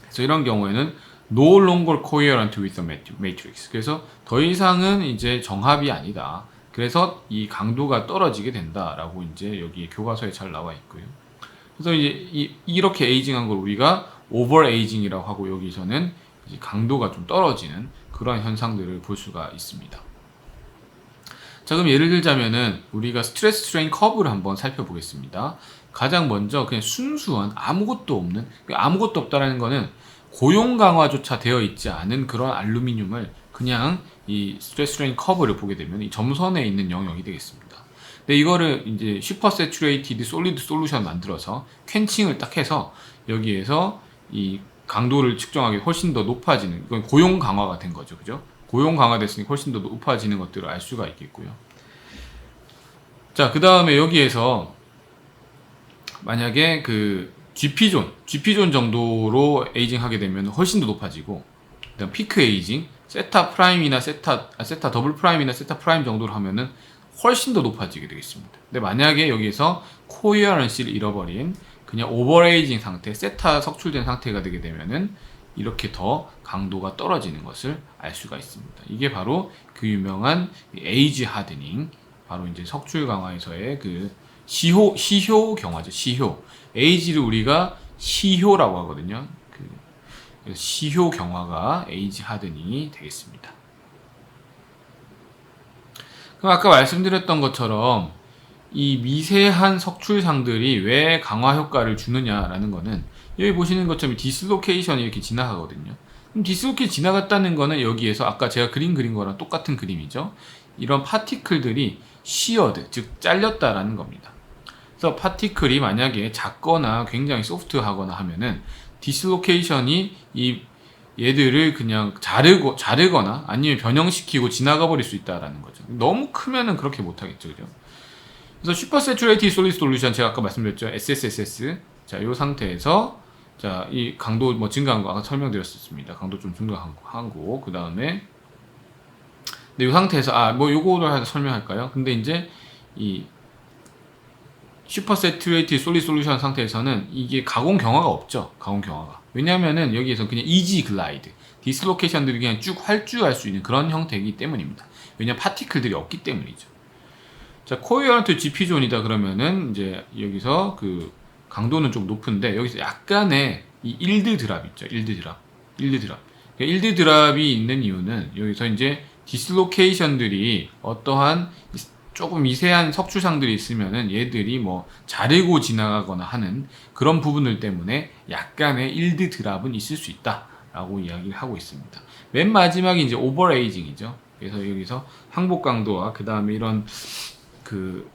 그래서 이런 경우에는 no longer coherent with the matrix. 그래서 더 이상은 이제 정합이 아니다. 그래서 이 강도가 떨어지게 된다라고 이제 여기 교과서에 잘 나와 있고요. 그래서 이제 이렇게 에이징한 걸 우리가 오버 에이징이라고 하고, 여기서는 이제 강도가 좀 떨어지는 그런 현상들을 볼 수가 있습니다. 자, 그럼 예를 들자면은 우리가 스트레스 스트레인 커브를 한번 살펴보겠습니다. 가장 먼저 그냥 순수한 아무것도 없다라는 거는 고용 강화조차 되어 있지 않은 그런 알루미늄을 그냥 이 스트레스 스트레인 커브를 보게 되면 이 점선에 있는 영역이 되겠습니다. 근데 이거를 이제 슈퍼 세츄레이티드 솔리드 솔루션 만들어서 캔칭을 딱 해서 여기에서 이 강도를 측정하기 훨씬 더 높아지는, 이건 고용 강화가 된 거죠. 그죠? 고용 강화됐으니 훨씬 더 높아지는 것들을 알 수가 있겠고요. 자, 그 다음에 여기에서 만약에 그 GP존 정도로 에이징 하게 되면 훨씬 더 높아지고, 그다음 피크 에이징, 세타 프라임이나 세타 더블 프라임이나 세타 프라임 정도로 하면은 훨씬 더 높아지게 되겠습니다. 근데 만약에 여기에서 코어런시를 잃어버린 그냥 오버에이징 상태, 세타 석출된 상태가 되게 되면은 이렇게 더 강도가 떨어지는 것을 알 수가 있습니다. 이게 바로 그 유명한 에이지 하드닝, 바로 이제 석출 강화에서의 그 시효 경화죠. 시효. 에이지를 우리가 시효라고 하거든요. 그래서 시효 경화가 에이지 하드닝이 되겠습니다. 그럼 아까 말씀드렸던 것처럼 이 미세한 석출상들이 왜 강화 효과를 주느냐라는 거는 여기 보시는 것처럼 디슬로케이션이 이렇게 지나가거든요. 그럼 디슬로케이션 지나갔다는 거는 여기에서 아까 제가 그린 거랑 똑같은 그림이죠. 이런 파티클들이 시어드, 즉 잘렸다라는 겁니다. 그래서 파티클이 만약에 작거나 굉장히 소프트하거나 하면은 디슬로케이션이 이 얘들을 그냥 자르거나 아니면 변형시키고 지나가 버릴 수 있다라는 거죠. 너무 크면은 그렇게 못하겠죠, 그죠? 그래서 슈퍼 세츄레이티드 솔리드 솔루션, 제가 아까 말씀드렸죠, SSSS. 자, 이 상태에서 자, 이 강도 뭐 증가한 거 아까 설명드렸습니다. 강도 좀 증가한 거. 그 다음에 근데 이 상태에서 뭐 요거를 하나 설명할까요? 근데 이제 이 슈퍼 세츄레이티드 솔리드 솔루션 상태에서는 이게 가공 경화가 없죠. 가공 경화가. 왜냐면은 여기에서 그냥 이지 글라이드, 디슬로케이션들이 그냥 쭉 활주할 수 있는 그런 형태이기 때문입니다. 왜냐면 파티클들이 없기 때문이죠. 자, 코어런트 GP존이다 그러면은 이제 여기서 그 강도는 좀 높은데 여기서 약간의 이 일드 드랍 있죠. 일드 드랍. 그러니까 일드 드랍이 있는 이유는 여기서 이제 디슬로케이션들이 어떠한 조금 미세한 석출상들이 있으면은 얘들이 뭐 자르고 지나가거나 하는 그런 부분들 때문에 약간의 일드 드랍은 있을 수 있다라고 이야기를 하고 있습니다. 맨 마지막이 이제 오버에이징이죠. 그래서 여기서 항복 강도와 그 다음에 이런 그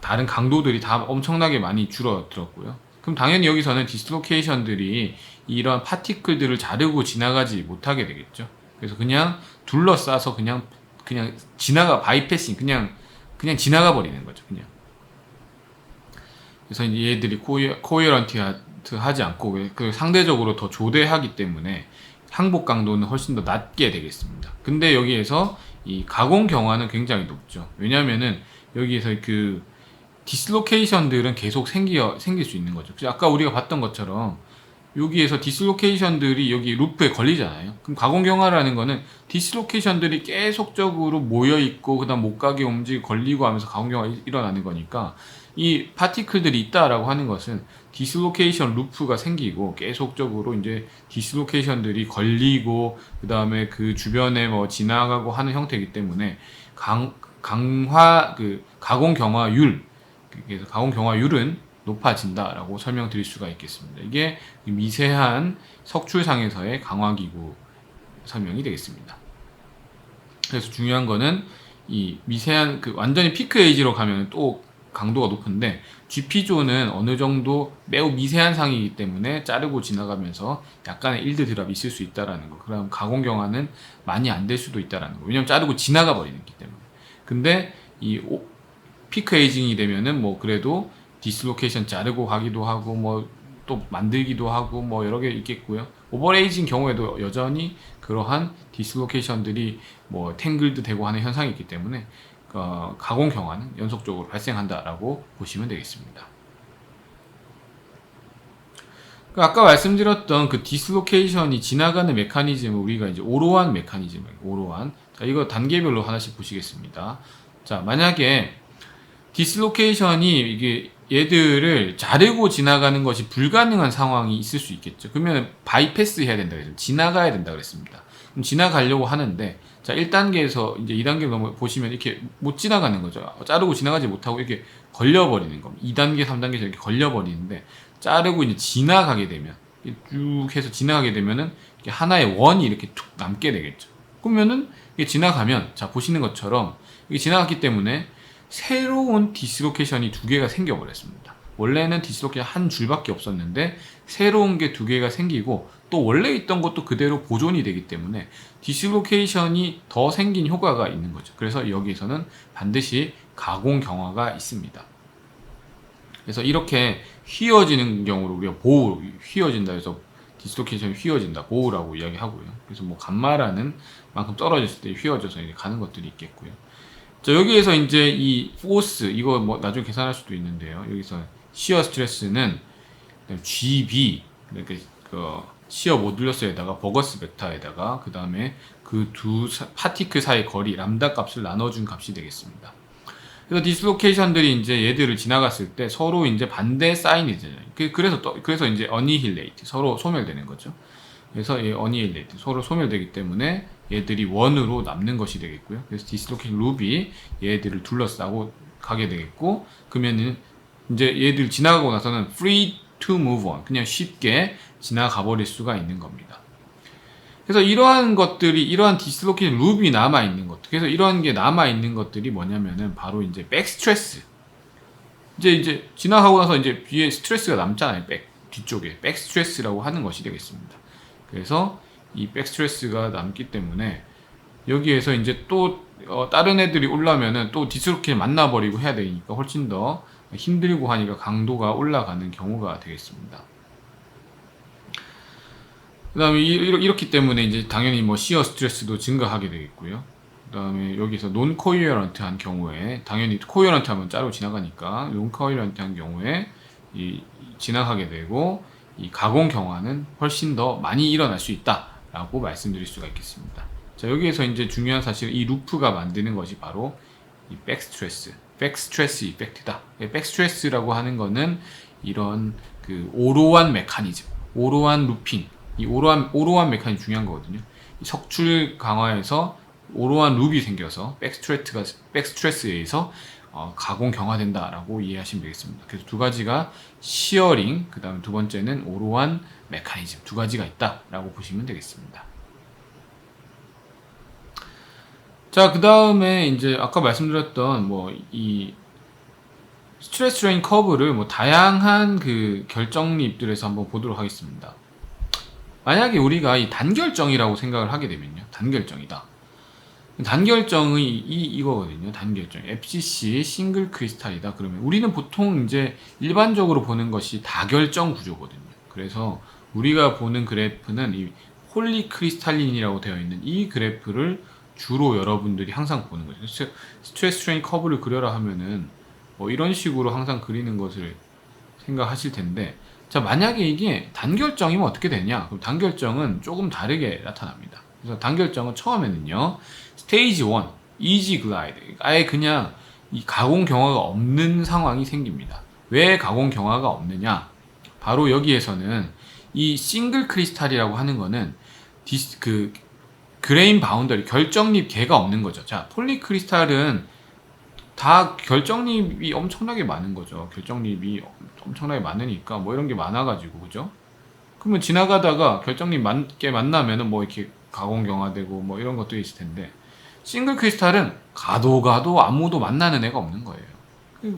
다른 강도들이 다 엄청나게 많이 줄어들었고요. 그럼 당연히 여기서는 디슬로케이션들이 이런 파티클들을 자르고 지나가지 못하게 되겠죠. 그래서 그냥 둘러싸서 그냥 바이패싱, 그냥 지나가 버리는 거죠. 그냥. 그래서 이제 얘들이 코어런트하지 않고 그 상대적으로 더 조대하기 때문에 항복 강도는 훨씬 더 낮게 되겠습니다. 근데 여기에서 이 가공 경화는 굉장히 높죠. 왜냐면은 여기에서 그 디슬로케이션들은 계속 생길 수 있는 거죠. 아까 우리가 봤던 것처럼 여기에서 디슬로케이션들이 여기 루프에 걸리잖아요. 그럼 가공 경화라는 거는 디슬로케이션들이 계속적으로 모여 있고 그다음 못 가게 움직이고 걸리고 하면서 가공 경화가 일어나는 거니까 이 파티클들이 있다라고 하는 것은 디슬로케이션 루프가 생기고 계속적으로 이제 디슬로케이션들이 걸리고 그다음에 그 주변에 뭐 지나가고 하는 형태이기 때문에 가공 경화율, 그래서 가공 경화율은 높아진다라고 설명드릴 수가 있겠습니다. 이게 미세한 석출상에서의 강화기구 설명이 되겠습니다. 그래서 중요한 거는 이 미세한 완전히 피크 에이지로 가면 또 강도가 높은데 GP존은 어느 정도 매우 미세한 상이기 때문에 자르고 지나가면서 약간의 일드 드랍이 있을 수 있다라는 거. 그럼 가공 경화는 많이 안 될 수도 있다라는 거. 왜냐면 자르고 지나가 버리기 때문에. 근데 이 피크 에이징이 되면은 뭐 그래도 디슬로케이션 자르고 가기도 하고 뭐 또 만들기도 하고 뭐 여러 개 있겠고요. 오버에이징 경우에도 여전히 그러한 디슬로케이션들이 뭐 탱글드 되고 하는 현상이 있기 때문에 가공 경화는 연속적으로 발생한다라고 보시면 되겠습니다. 아까 말씀드렸던 그 디슬로케이션이 지나가는 메커니즘을 우리가 이제 오로한 메커니즘이에요. 오로한. 자, 이거 단계별로 하나씩 보시겠습니다. 자, 만약에 디슬로케이션이 이게 얘들을 자르고 지나가는 것이 불가능한 상황이 있을 수 있겠죠. 그러면 바이패스 해야 된다 그랬죠. 지나가야 된다 그랬습니다. 그럼 지나가려고 하는데, 자, 1단계에서 이제 2단계 넘어 보시면 이렇게 못 지나가는 거죠. 자르고 지나가지 못하고 이렇게 걸려버리는 겁니다. 2단계, 3단계에서 이렇게 걸려버리는데, 자르고 이제 지나가게 되면, 쭉 해서 지나가게 되면은 하나의 원이 이렇게 툭 남게 되겠죠. 그러면은 이게 지나가면, 자, 보시는 것처럼 이게 지나갔기 때문에 새로운 디슬로케이션이 두 개가 생겨버렸습니다. 원래는 디슬로케이션 한 줄밖에 없었는데 새로운 게 두 개가 생기고 또 원래 있던 것도 그대로 보존이 되기 때문에 디스로케이션이 더 생긴 효과가 있는 거죠. 그래서 여기에서는 반드시 가공 경화가 있습니다. 그래서 이렇게 휘어지는 경우로 우리가 보호, 휘어진다 해서 디스로케이션이 휘어진다, 보호라고 이야기하고요. 그래서 뭐 감마라는 만큼 떨어졌을 때 휘어져서 이제 가는 것들이 있겠고요. 자, 여기에서 이제 이 포스, 이거 뭐 나중에 계산할 수도 있는데요. 여기서 시어 스트레스는 GB, 이렇게 그 시어 모듈러스에다가 버거스 벡터에다가 그 다음에 그 두 파티클 사이 거리 람다 값을 나눠준 값이 되겠습니다. 그래서 디스로케이션들이 이제 얘들을 지나갔을 때 서로 이제 반대 사인이 되잖아요. 그래서 이제 어니힐레이트, 서로 소멸되는 거죠. 그래서 이 어니힐레이트, 서로 소멸되기 때문에 얘들이 원으로 남는 것이 되겠고요. 그래서 디스로케이션 룹이 얘들을 둘러싸고 가게 되겠고, 그러면은 이제 얘들 지나가고 나서는 free to move on, 그냥 쉽게 지나가 버릴 수가 있는 겁니다. 그래서 이러한 것들이, 이러한 디스로케이션 룹이 남아있는 것, 그래서 이런 게 남아있는 것들이 뭐냐면은 바로 이제 백스트레스. 이제 지나가고 나서 이제 뒤에 스트레스가 남잖아요. 뒤쪽에. 백스트레스라고 하는 것이 되겠습니다. 그래서 이 백스트레스가 남기 때문에 여기에서 이제 또 다른 애들이 올라오면은 또 디스로케이션 만나버리고 해야 되니까 훨씬 더 힘들고 하니까 강도가 올라가는 경우가 되겠습니다. 그 다음에 이렇기 때문에 이제 당연히 뭐 시어 스트레스도 증가하게 되겠고요. 그 다음에 여기서 논 코이어런트한 경우에, 당연히 코이어런트 하면 짜로 지나가니까 논 코이어런트한 경우에 지나가게 되고, 이 가공 경화는 훨씬 더 많이 일어날 수 있다라고 말씀드릴 수가 있겠습니다. 자, 여기에서 이제 중요한 사실은 이 루프가 만드는 것이 바로 이 백스트레스 이펙트다. 백스트레스라고 하는 거는 이런 그 오로한 메커니즘, 오로한 루핑, 이 오로한 메커니즘 중요한 거거든요. 이 석출 강화에서 오로한 룹이 생겨서 백스트레스에 의해서 가공 경화된다라고 이해하시면 되겠습니다. 그래서 두 가지가 시어링, 그 다음에 두 번째는 오로한 메커니즘, 두 가지가 있다라고 보시면 되겠습니다. 자, 그 다음에 이제 아까 말씀드렸던 뭐 이 스트레스 레인 커브를 뭐 다양한 그 결정립들에서 한번 보도록 하겠습니다. 만약에 우리가 이 단결정이라고 생각을 하게 되면요, 단결정이다. 단결정의 이거거든요. 단결정. FCC 싱글 크리스탈이다. 그러면 우리는 보통 이제 일반적으로 보는 것이 다결정 구조거든요. 그래서 우리가 보는 그래프는 이 홀리 크리스탈린이라고 되어 있는 이 그래프를 주로 여러분들이 항상 보는 거죠. 스트레스 스트레인 커브를 그려라 하면은 뭐 이런 식으로 항상 그리는 것을 생각하실 텐데, 자, 만약에 이게 단결정이면 어떻게 되냐? 그럼 단결정은 조금 다르게 나타납니다. 그래서 단결정은 처음에는요, 스테이지 1, 이지 글라이드, 아예 그냥 이 가공 경화가 없는 상황이 생깁니다. 왜 가공 경화가 없느냐? 바로 여기에서는 이 싱글 크리스탈이라고 하는 거는 그레인 바운더리, 결정립 개가 없는 거죠. 자, 폴리 크리스탈은 다 결정립이 엄청나게 많은 거죠. 결정립이 엄청나게 많으니까 뭐 이런 게 많아가지고, 그죠? 그러면 지나가다가 결정립 맞게 만나면은 뭐 이렇게 가공 경화되고 뭐 이런 것도 있을 텐데, 싱글 크리스탈은 가도 아무도 만나는 애가 없는 거예요.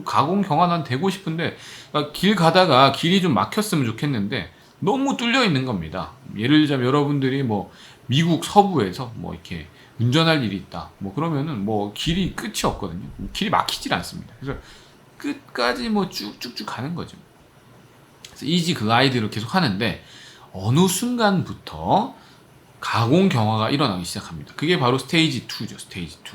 가공 경화 난 되고 싶은데, 그러니까 길 가다가 길이 좀 막혔으면 좋겠는데 너무 뚫려 있는 겁니다. 예를 들자면 여러분들이 뭐 미국 서부에서 뭐 이렇게 운전할 일이 있다, 뭐 그러면은 뭐 길이 끝이 없거든요. 길이 막히질 않습니다. 그래서 끝까지 뭐 쭉쭉쭉 가는 거죠. 그래서 이지 글라이드를 계속 하는데 어느 순간부터 가공 경화가 일어나기 시작합니다. 그게 바로 스테이지 2죠. 스테이지 2.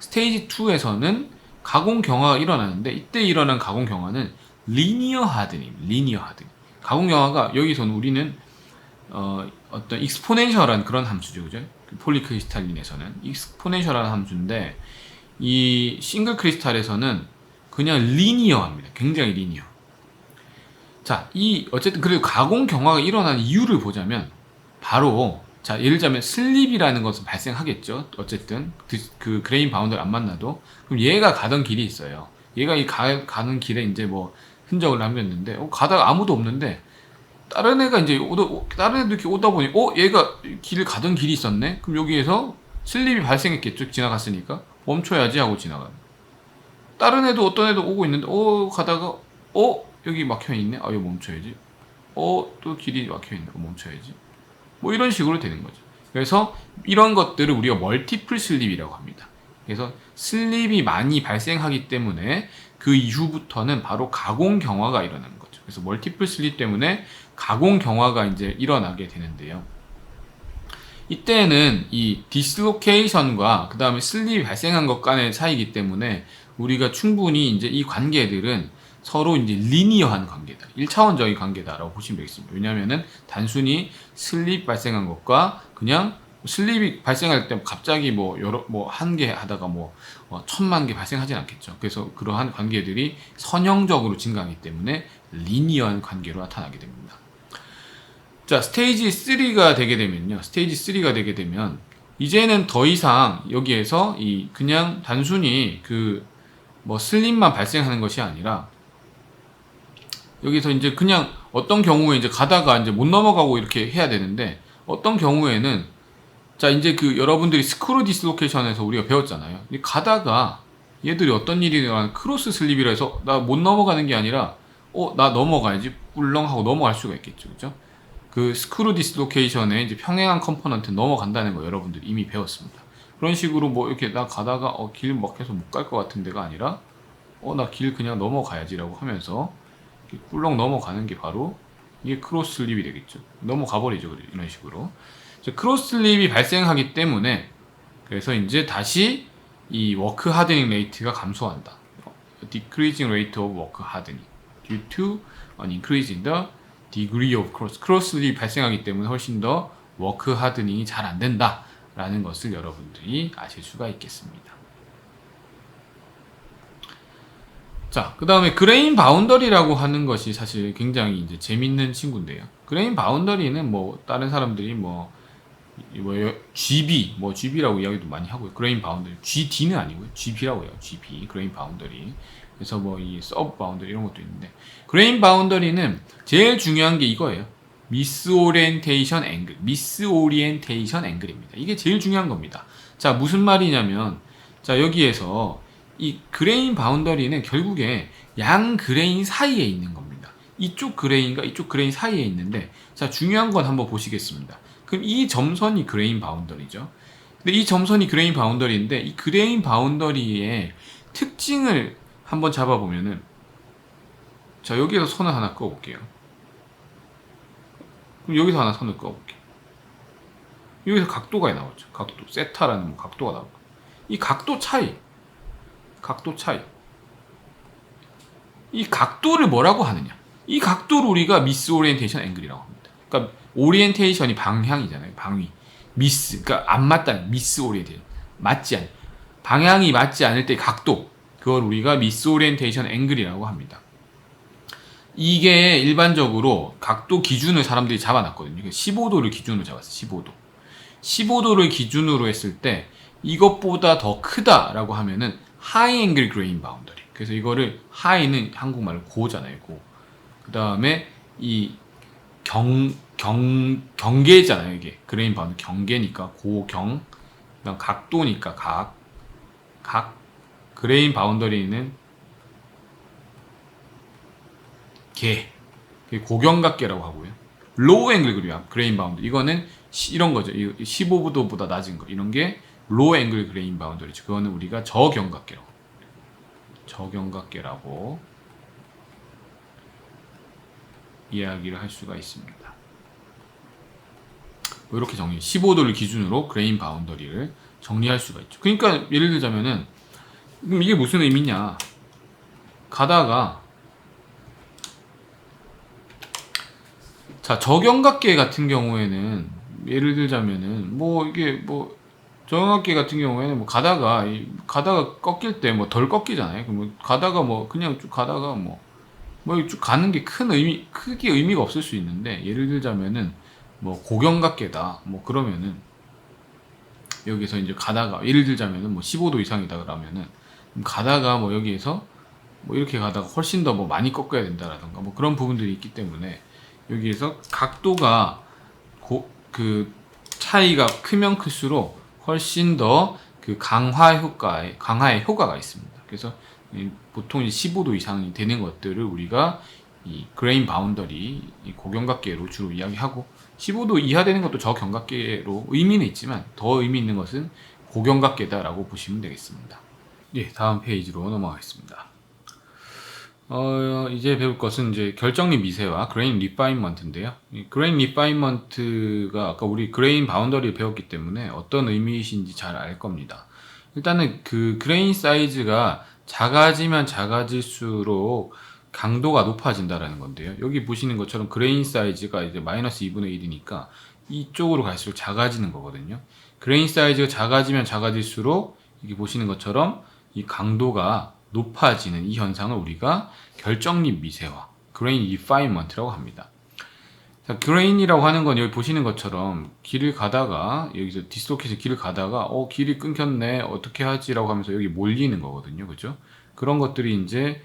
스테이지 2에서는 가공 경화가 일어나는데, 이때 일어난 가공 경화는 리니어 하드닝. 가공 경화가 여기서는 우리는 어떤 익스포넨셜한 그런 함수죠, 그죠? 폴리크리스탈린에서는 익스포넨셜한 함수인데, 이 싱글 크리스탈에서는 그냥 리니어합니다. 굉장히 리니어. 자, 어쨌든 그리고 가공 경화가 일어나는 이유를 보자면 바로, 자, 예를 들자면 슬립이라는 것은 발생하겠죠. 어쨌든 그 그레인 바운드를 안 만나도. 그럼 얘가 가던 길이 있어요. 얘가 가는 길에 이제 뭐 흔적을 남겼는데, 가다가 아무도 없는데 다른 애가 이제 다른 애도 이렇게 오다 보니 얘가 길을 가던 길이 있었네. 그럼 여기에서 슬립이 발생했겠죠. 지나갔으니까 멈춰야지 하고 지나가는. 다른 애도 어떤 애도 오고 있는데 가다가 여기 막혀 있네. 여기 멈춰야지. 또 길이 막혀 있네. 멈춰야지. 뭐 이런 식으로 되는 거죠. 그래서 이런 것들을 우리가 멀티플 슬립이라고 합니다. 그래서 슬립이 많이 발생하기 때문에 그 이후부터는 바로 가공 경화가 일어나는 거죠. 그래서 멀티플 슬립 때문에 가공 경화가 이제 일어나게 되는데요. 이때는 이 디슬로케이션과 그 다음에 슬립이 발생한 것 간의 차이기 때문에 우리가 충분히 이제 이 관계들은 서로 이제 리니어한 관계다. 1차원적인 관계다라고 보시면 되겠습니다. 왜냐면은 단순히 슬립 발생한 것과 그냥 슬립이 발생할 때 갑자기 뭐 여러 뭐 한 개 하다가 뭐 1000만 개 발생하진 않겠죠. 그래서 그러한 관계들이 선형적으로 증가하기 때문에 리니어한 관계로 나타나게 됩니다. 자, 스테이지 3가 되게 되면요. 스테이지 3가 되게 되면 이제는 더 이상 여기에서 이 그냥 단순히 그 뭐 슬립만 발생하는 것이 아니라 여기서 이제 그냥 어떤 경우에 이제 가다가 이제 못 넘어가고 이렇게 해야 되는데 어떤 경우에는 자 이제 그 여러분들이 스크루 디슬로케이션에서 우리가 배웠잖아요. 가다가 얘들이 어떤 일이 일어나는 크로스 슬립이라 해서 나 못 넘어가는 게 아니라 나 넘어가야지 꿀렁하고 넘어갈 수가 있겠죠. 그죠? 그 스크루 디슬로케이션의 이제 평행한 컴포넌트 넘어간다는 거 여러분들이 이미 배웠습니다. 그런 식으로 뭐 이렇게 나 가다가 길 막혀서 못 갈 것 같은 데가 아니라 나 길 그냥 넘어가야지라고 하면서 꿀렁 넘어가는 게 바로 이게 크로스 슬립이 되겠죠. 넘어가 버리죠. 이런 식으로. 크로스 슬립이 발생하기 때문에 그래서 이제 다시 이 워크 하드닝 레이트가 감소한다. Decreasing rate of work hardening due to an increase in the degree of cross 슬립이 발생하기 때문에 훨씬 더 워크 하드닝이 잘 안 된다 라는 것을 여러분들이 아실 수가 있겠습니다. 자, 그 다음에 그레인 바운더리라고 하는 것이 사실 굉장히 이제 재밌는 친구인데요. 그레인 바운더리는 뭐 다른 사람들이 뭐 GB, 뭐 GB라고 이야기도 많이 하고요. 그레인 바운더리, GD는 아니고요. GB라고 해요. GB, 그레인 바운더리. 그래서 뭐 이 서브 바운더리 이런 것도 있는데 그레인 바운더리는 제일 중요한 게 이거예요. 미스오리엔테이션 앵글, 미스오리엔테이션 앵글입니다. 이게 제일 중요한 겁니다. 자, 무슨 말이냐면 자, 여기에서 이 그레인 바운더리는 결국에 양 그레인 사이에 있는 겁니다. 이쪽 그레인과 이쪽 그레인 사이에 있는데 자, 중요한 건 한번 보시겠습니다. 그럼 이 점선이 그레인 바운더리죠. 근데 이 점선이 그레인 바운더리인데 이 그레인 바운더리의 특징을 한번 잡아보면은 자, 여기에서 선을 하나 그어볼게요. 그럼 여기서 하나 선을 그어볼게요. 여기서 각도가 나오죠. 각도, 세타라는 각도가 나오고 이 각도 차이 이 각도를 뭐라고 하느냐 이 각도를 우리가 미스 오리엔테이션 앵글이라고 합니다. 그러니까 오리엔테이션이 방향이잖아요. 방위 미스 그러니까 안 맞다 미스 오리엔테이션 맞지 않 방향이 맞지 않을 때 각도 그걸 우리가 미스 오리엔테이션 앵글이라고 합니다. 이게 일반적으로 각도 기준을 사람들이 잡아놨거든요. 15도를 기준으로 잡았어요. 15도를 기준으로 했을 때 이것보다 더 크다라고 하면은 하이 앵글 그레인 바운더리. 그래서 이거를 하이는 한국말로 고잖아요. 고. 그 다음에 이 경계잖아요. 이게 그레인 바운더리 경계니까 고경. 그다음 각도니까 각. 그레인 바운더리는 개. 고경각계라고 하고요. 로우 앵글 그레인 바운더리. 이거는 이런 거죠. 15도보다 낮은 거. 이런 게 로우 앵글 그레인 바운더리죠. 그거는 우리가 저경각계라고 이야기를 할 수가 있습니다. 뭐 이렇게 15도를 기준으로 그레인 바운더리를 정리할 수가 있죠. 그러니까 예를 들자면은 그럼 이게 무슨 의미냐? 가다가 자, 저경각계 같은 경우에는 예를 들자면은 뭐 이게 뭐 저경각계 같은 경우에는 뭐 가다가 꺾일 때 뭐 덜 꺾이잖아요. 뭐 가다가 뭐 그냥 쭉 가다가 뭐 쭉 가는 게 크게 의미가 없을 수 있는데 예를 들자면은 뭐 고경각계다 뭐 그러면은 여기서 이제 가다가 예를 들자면은 뭐 15도 이상이다 그러면은 가다가 뭐 여기에서 뭐 이렇게 가다가 훨씬 더 뭐 많이 꺾어야 된다라던가 뭐 그런 부분들이 있기 때문에 여기에서 각도가 그 차이가 크면 클수록 훨씬 더 그 강화의 효과가 있습니다. 그래서 보통 15도 이상이 되는 것들을 우리가 이 그레인 바운더리, 이 고경각계로 주로 이야기하고 15도 이하 되는 것도 저경각계로 의미는 있지만 더 의미 있는 것은 고경각계다라고 보시면 되겠습니다. 예, 다음 페이지로 넘어가겠습니다. 이제 배울 것은 이제 결정립 미세와 그레인 리파인먼트인데요. 이 그레인 리파인먼트가 아까 우리 그레인 바운더리를 배웠기 때문에 어떤 의미이신지 잘 알 겁니다. 일단은 그 그레인 사이즈가 작아지면 작아질수록 강도가 높아진다라는 건데요. 여기 보시는 것처럼 그레인 사이즈가 이제 마이너스 2분의 1이니까 이쪽으로 갈수록 작아지는 거거든요. 그레인 사이즈가 작아지면 작아질수록 여기 보시는 것처럼 이 강도가 높아지는 이 현상을 우리가 결정립 미세화, grain refinement라고 합니다. 자, grain이라고 하는 건 여기 보시는 것처럼 길을 가다가 여기서 디스로케이션 길을 가다가 길이 끊겼네 어떻게 하지라고 하면서 여기 몰리는 거거든요, 그죠? 그런 것들이 이제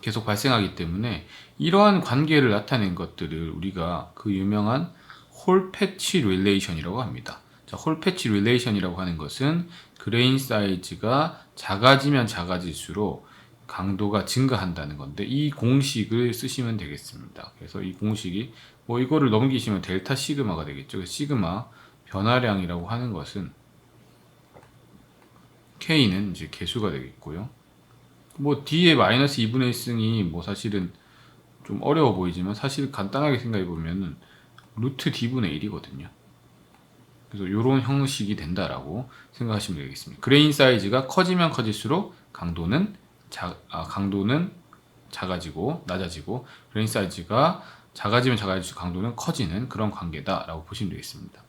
계속 발생하기 때문에 이러한 관계를 나타낸 것들을 우리가 그 유명한 홀 패치 릴레이션이라고 합니다. 자, 홀 패치 릴레이션이라고 하는 것은 그레인 사이즈가 작아지면 작아질수록 강도가 증가한다는 건데 이 공식을 쓰시면 되겠습니다. 그래서 이 공식이 이거를 넘기시면 델타 시그마가 되겠죠. 시그마 변화량이라고 하는 것은 K는 이제 개수가 되겠고요. D의 마이너스 2분의 1승이 사실은 좀 어려워 보이지만 사실 간단하게 생각해 보면은 루트 D분의 1이거든요. 그래서 이런 형식이 된다라고 생각하시면 되겠습니다. 그레인 사이즈가 커지면 커질수록 강도는 작아지고 낮아지고 그레인 사이즈가 작아지면 작아질수록 강도는 커지는 그런 관계다라고 보시면 되겠습니다.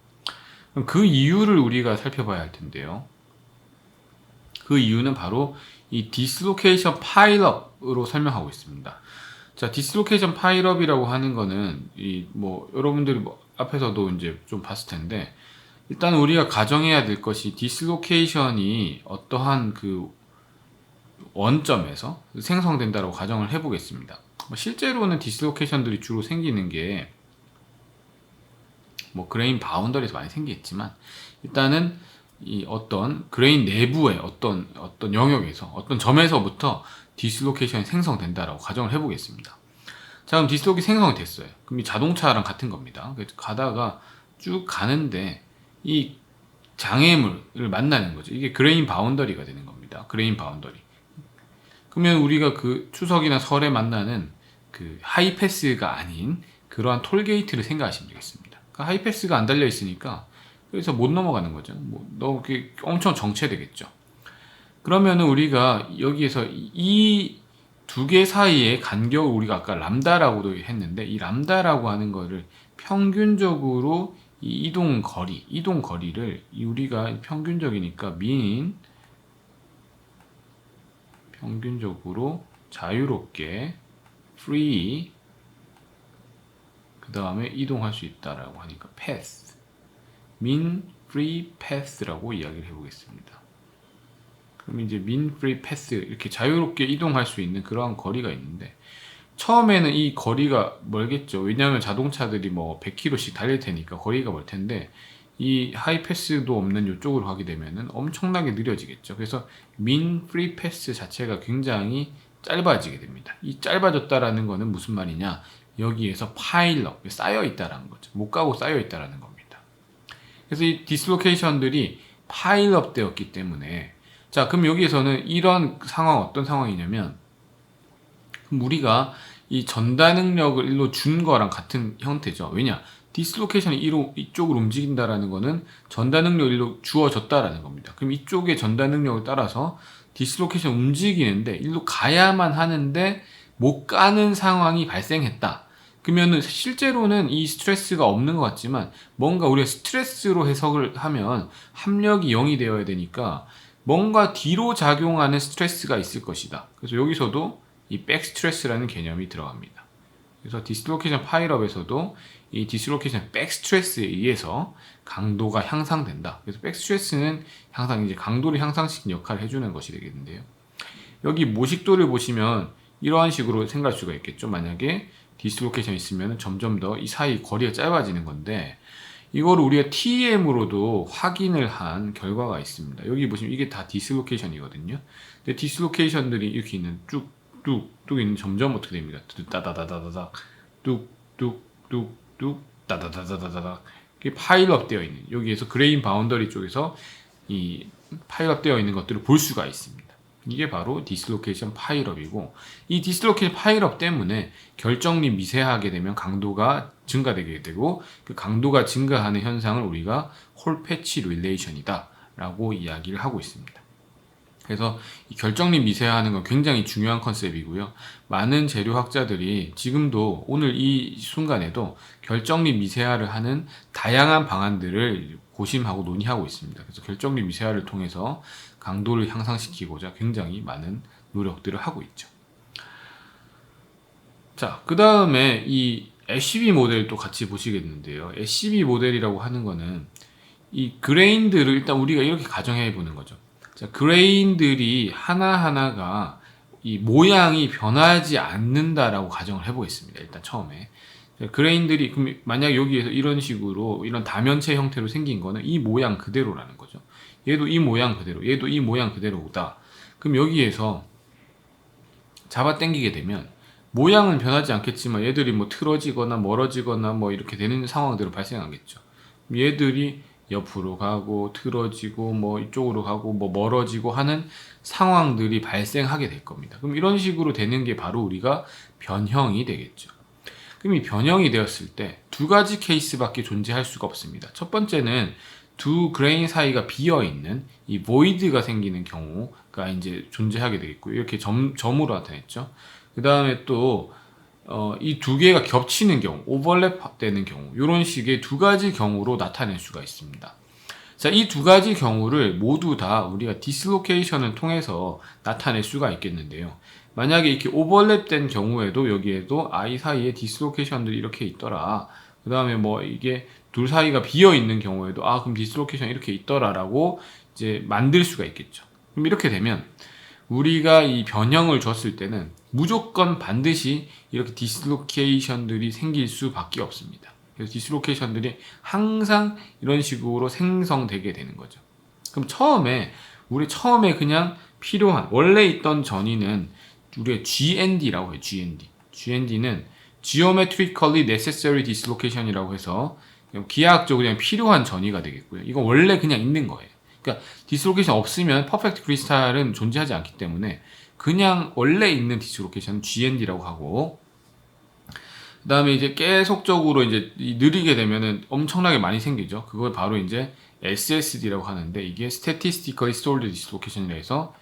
그럼 그 이유를 우리가 살펴봐야 할 텐데요. 그 이유는 바로 이 디스로케이션 파일업으로 설명하고 있습니다. 자, 디스로케이션 파일업이라고 하는 거는 여러분들이 앞에서도 이제 좀 봤을 텐데 일단 우리가 가정해야 될 것이 디스로케이션이 어떠한 그 원점에서 생성된다고 가정을 해보겠습니다. 실제로는 디스로케이션들이 주로 생기는 게 그레인 바운더리에서 많이 생기겠지만 일단은 이 어떤 그레인 내부의 어떤 영역에서 어떤 점에서부터 디스로케이션이 생성된다라고 가정을 해보겠습니다. 자, 그럼 디스로케이션이 생성이 됐어요. 그럼 이 자동차랑 같은 겁니다. 가다가 쭉 가는데 이 장애물을 만나는 거죠. 이게 그레인 바운더리가 되는 겁니다. 그레인 바운더리. 그러면 우리가 그 추석이나 설에 만나는 그 하이패스가 아닌 그러한 톨게이트를 생각하시면 되겠습니다. 그 하이패스가 안 달려 있으니까 그래서 못 넘어가는 거죠. 너무 엄청 정체되겠죠. 그러면은 우리가 여기에서 이 두 개 사이의 간격을 우리가 아까 람다라고도 했는데 이 람다라고 하는 거를 평균적으로 이 이동 거리를 우리가 평균적이니까 평균적으로 자유롭게 free 그 다음에 이동할 수 있다라고 하니까 path mean free path라고 이야기를 해보겠습니다. 그럼 이제 mean free path 이렇게 자유롭게 이동할 수 있는 그러한 거리가 있는데 처음에는 이 거리가 멀겠죠. 왜냐하면 자동차들이 100km씩 달릴 테니까 거리가 멀 텐데 이 하이패스도 없는 이쪽으로 가게 되면은 엄청나게 느려지겠죠. 그래서 mean free path 자체가 굉장히 짧아지게 됩니다. 이 짧아졌다라는 거는 무슨 말이냐? 여기에서 파일업 쌓여 있다라는 거죠. 못 가고 쌓여 있다라는 겁니다. 그래서 이 디스로케이션들이 파일업 되었기 때문에 자, 그럼 여기에서는 이런 상황 어떤 상황이냐면 그럼 우리가 이 전달 능력을 일로 준 거랑 같은 형태죠. 왜냐? 디스로케이션이 이쪽으로 움직인다라는 거는 전달 능력을 일로 주어졌다라는 겁니다. 그럼 이쪽의 전달 능력을 따라서 디스로케이션 움직이는데 일로 가야만 하는데 못 가는 상황이 발생했다. 그러면은 실제로는 이 스트레스가 없는 것 같지만 뭔가 우리가 스트레스로 해석을 하면 합력이 0이 되어야 되니까 뭔가 뒤로 작용하는 스트레스가 있을 것이다. 그래서 여기서도 이 백스트레스라는 개념이 들어갑니다. 그래서 디스로케이션 파일업에서도 이 디스로케이션 백스트레스에 의해서 강도가 향상된다. 그래서 백스트레스는 항상 이제 강도를 향상시키는 역할을 해주는 것이 되겠는데요. 여기 모식도를 보시면 이러한 식으로 생각할 수가 있겠죠. 만약에 디스로케이션이 있으면 점점 더 이 사이 거리가 짧아지는 건데 이거를 우리가 TEM으로도 확인을 한 결과가 있습니다. 여기 보시면 이게 다 디스로케이션이거든요. 근데 디스로케이션들이 이렇게 있는 뚝뚝뚝 있는 점점 어떻게 됩니까? 따다다다다닥 뚝뚝뚝뚝 다다다다다다 이게 파일업 되어 있는, 여기에서 그레인 바운더리 쪽에서 이 파일업 되어 있는 것들을 볼 수가 있습니다. 이게 바로 디스로케이션 파일업이고, 이 디스로케이션 파일업 때문에 결정리 미세하게 되면 강도가 증가되게 되고, 그 강도가 증가하는 현상을 우리가 홀 패치 릴레이션이다 라고 이야기를 하고 있습니다. 그래서 이 결정리 미세화하는 건 굉장히 중요한 컨셉이고요. 많은 재료학자들이 지금도 오늘 이 순간에도 결정리 미세화를 하는 다양한 방안들을 고심하고 논의하고 있습니다. 그래서 결정리 미세화를 통해서 강도를 향상시키고자 굉장히 많은 노력들을 하고 있죠. 자, 그 다음에 이 SCB 모델도 같이 보시겠는데요. SCB 모델이라고 하는 거는 이 그레인들을 일단 우리가 이렇게 가정해 보는 거죠. 자, 그레인들이 하나하나가 이 모양이 변하지 않는다라고 가정을 해보겠습니다. 일단 처음에. 그레인들이, 그럼 만약 여기에서 이런 식으로, 이런 다면체 형태로 생긴 거는 이 모양 그대로라는 거죠. 얘도 이 모양 그대로, 얘도 이 모양 그대로다. 그럼 여기에서 잡아 당기게 되면 모양은 변하지 않겠지만 얘들이 뭐 틀어지거나 멀어지거나 뭐 이렇게 되는 상황들은 발생하겠죠. 얘들이 옆으로 가고 틀어지고 뭐 이쪽으로 가고 뭐 멀어지고 하는 상황들이 발생하게 될 겁니다. 그럼 이런 식으로 되는 게 바로 우리가 변형이 되겠죠. 그럼 이 변형이 되었을 때 두 가지 케이스밖에 존재할 수가 없습니다. 첫 번째는 두 그레인 사이가 비어 있는 이 보이드가 생기는 경우가 이제 존재하게 되겠고요. 이렇게 점으로 나타냈죠. 그 다음에 또 이 두 개가 겹치는 경우, 오버랩 되는 경우, 이런 식의 두 가지 경우로 나타낼 수가 있습니다. 자, 이 두 가지 경우를 모두 다 우리가 디스로케이션을 통해서 나타낼 수가 있겠는데요. 만약에 이렇게 오버랩된 경우에도 여기에도 I 사이에 디스로케이션들이 이렇게 있더라. 그 다음에 뭐 이게 둘 사이가 비어 있는 경우에도 그럼 디스로케이션 이렇게 있더라라고 이제 만들 수가 있겠죠. 그럼 이렇게 되면 우리가 이 변형을 줬을 때는 무조건 반드시 이렇게 디스로케이션들이 생길 수밖에 없습니다. 그래서 디스로케이션들이 항상 이런 식으로 생성되게 되는 거죠. 그럼 우리 처음에 그냥 필요한, 원래 있던 전위는 우리가 GND라고 해요. GND는 Geometrically Necessary Dislocation이라고 해서 기하학적으로 그냥 필요한 전위가 되겠고요. 이건 원래 그냥 있는 거예요. 그러니까 디스로케이션 없으면 퍼펙트 크리스탈은 존재하지 않기 때문에 그냥 원래 있는 디스로케이션은 GND라고 하고, 그 다음에 이제 계속적으로 이제 느리게 되면은 엄청나게 많이 생기죠. 그걸 바로 이제 SSD라고 하는데, 이게 Statistically Stored Dislocation이라 해서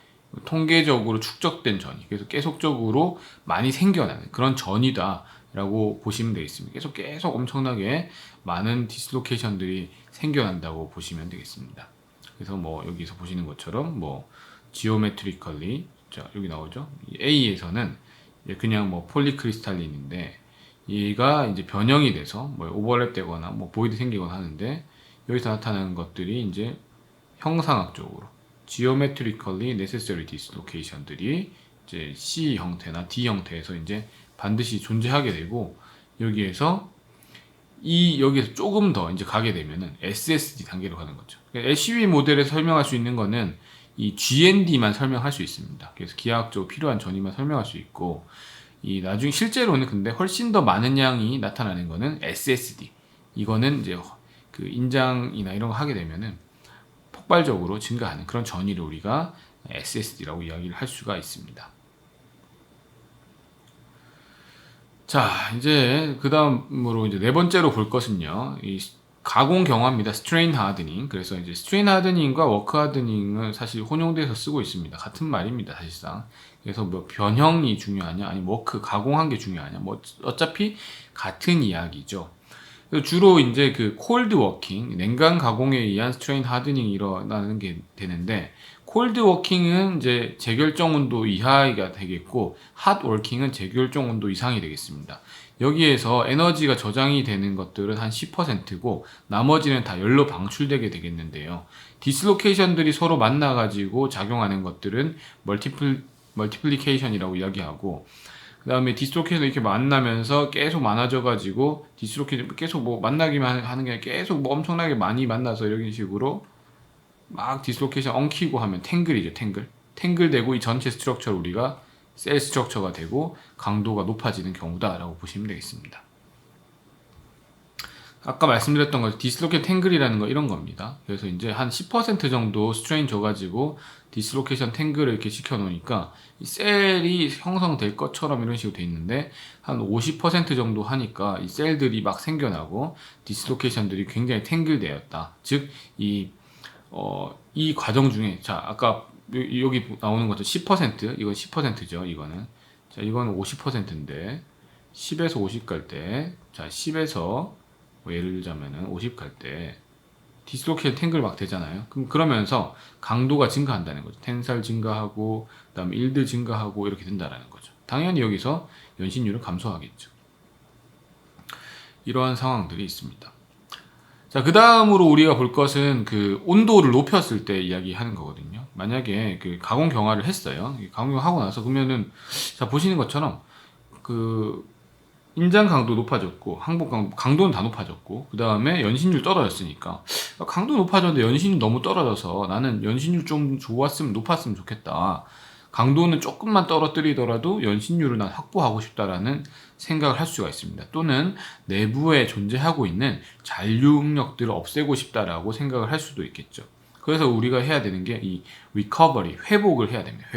통계적으로 축적된 전위, 그래서 계속적으로 많이 생겨나는 그런 전위다라고 보시면 되겠습니다. 계속 엄청나게 많은 디스로케이션들이 생겨난다고 보시면 되겠습니다. 그래서 뭐 여기서 보시는 것처럼 뭐 지오메트리컬리, 자 여기 나오죠. A에서는 그냥 뭐 폴리크리스탈린인데 얘가 이제 변형이 돼서 뭐 오버랩되거나 뭐 보이드 생기거나 하는데, 여기서 나타나는 것들이 이제 형상학적으로 Geometrically Necessary Dislocation들이 이제 C 형태나 D 형태에서 이제 반드시 존재하게 되고, 여기에서 조금 더 이제 가게 되면은 SSD 단계로 가는 거죠. SCB 모델에서 설명할 수 있는 거는 이 GND만 설명할 수 있습니다. 그래서 기하학적으로 필요한 전위만 설명할 수 있고, 이 나중에 실제로는 근데 훨씬 더 많은 양이 나타나는 거는 SSD. 이거는 이제 그 인장이나 이런 거 하게 되면은 폭발적으로 증가하는 그런 전위를 우리가 SSD라고 이야기를 할 수가 있습니다. 자, 이제 그 다음으로 이제 네 번째로 볼 것은요, 이 가공 경화입니다. 스트레인 하드닝. 그래서 이제 스트레인 하드닝과 워크 하드닝은 사실 혼용돼서 쓰고 있습니다. 같은 말입니다, 사실상. 그래서 뭐 변형이 중요하냐, 아니 워크 가공한 게 중요하냐, 뭐 어차피 같은 이야기죠. 주로 이제 그 콜드 워킹, 냉간 가공에 의한 스트레인 하드닝이 일어나는 게 되는데, 콜드 워킹은 이제 제결정 온도 이하가 되겠고, 핫 워킹은 제결정 온도 이상이 되겠습니다. 여기에서 에너지가 저장이 되는 것들은 한 10%고 나머지는 다 열로 방출되게 되겠는데요. 디스로케이션들이 서로 만나가지고 작용하는 것들은 멀티플리케이션이라고 이야기하고, 그 다음에 디스로케이션 이렇게 만나면서 계속 많아져가지고, 디스로케이션 계속 뭐 만나기만 하는 게 아니라 계속 뭐 엄청나게 많이 만나서 이런 식으로 막 디스로케이션 엉키고 하면 탱글이죠, 탱글 되고 이 전체 스트럭처를 우리가 셀 스트럭처가 되고 강도가 높아지는 경우다라고 보시면 되겠습니다. 아까 말씀드렸던 거 디스로케이션 탱글이라는 거 이런 겁니다. 그래서 이제 한 10% 정도 스트레인 줘가지고 디스로케이션 탱글을 이렇게 시켜 놓으니까 이 셀이 형성될 것처럼 이런 식으로 돼 있는데 한 50% 정도 하니까 이 셀들이 막 생겨나고 디스로케이션들이 굉장히 탱글되었다. 즉 이 과정 중에 자 아까 여기 나오는 것도 10% 이건 10%죠. 이거는 자 이거는 50%인데 10에서 50 갈 때 자 10에서 뭐 예를 들자면은 50 갈 때 디스로케이션 탱글 막 되잖아요. 그럼 그러면서 강도가 증가한다는 거죠. 텐살 증가하고 그다음에 일드 증가하고 이렇게 된다라는 거죠. 당연히 여기서 연신율은 감소하겠죠. 이러한 상황들이 있습니다. 자, 그 다음으로 우리가 볼 것은 그 온도를 높였을 때 이야기하는 거거든요. 만약에 그 가공 경화를 했어요. 가공 경화하고 나서 그러면은 자 보시는 것처럼 그 인장 강도 높아졌고 항복 강도는 다 높아졌고 그 다음에 연신율 떨어졌으니까 강도 높아졌는데 연신율 너무 떨어져서 나는 연신율 좀 좋았으면 높았으면 좋겠다. 강도는 조금만 떨어뜨리더라도 연신율을 난 확보하고 싶다라는 생각을 할 수가 있습니다. 또는 내부에 존재하고 있는 잔류 응력들을 없애고 싶다라고 생각을 할 수도 있겠죠. 그래서 우리가 해야 되는 게 이 리커버리, 회복을 해야 됩니다.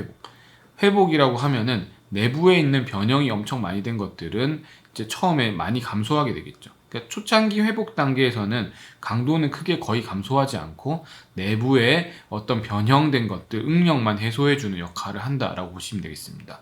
회복이라고 하면은 내부에 있는 변형이 엄청 많이 된 것들은 이제 처음에 많이 감소하게 되겠죠. 그러니까 초창기 회복 단계에서는 강도는 크게 거의 감소하지 않고 내부에 어떤 변형된 것들, 응력만 해소해주는 역할을 한다라고 보시면 되겠습니다.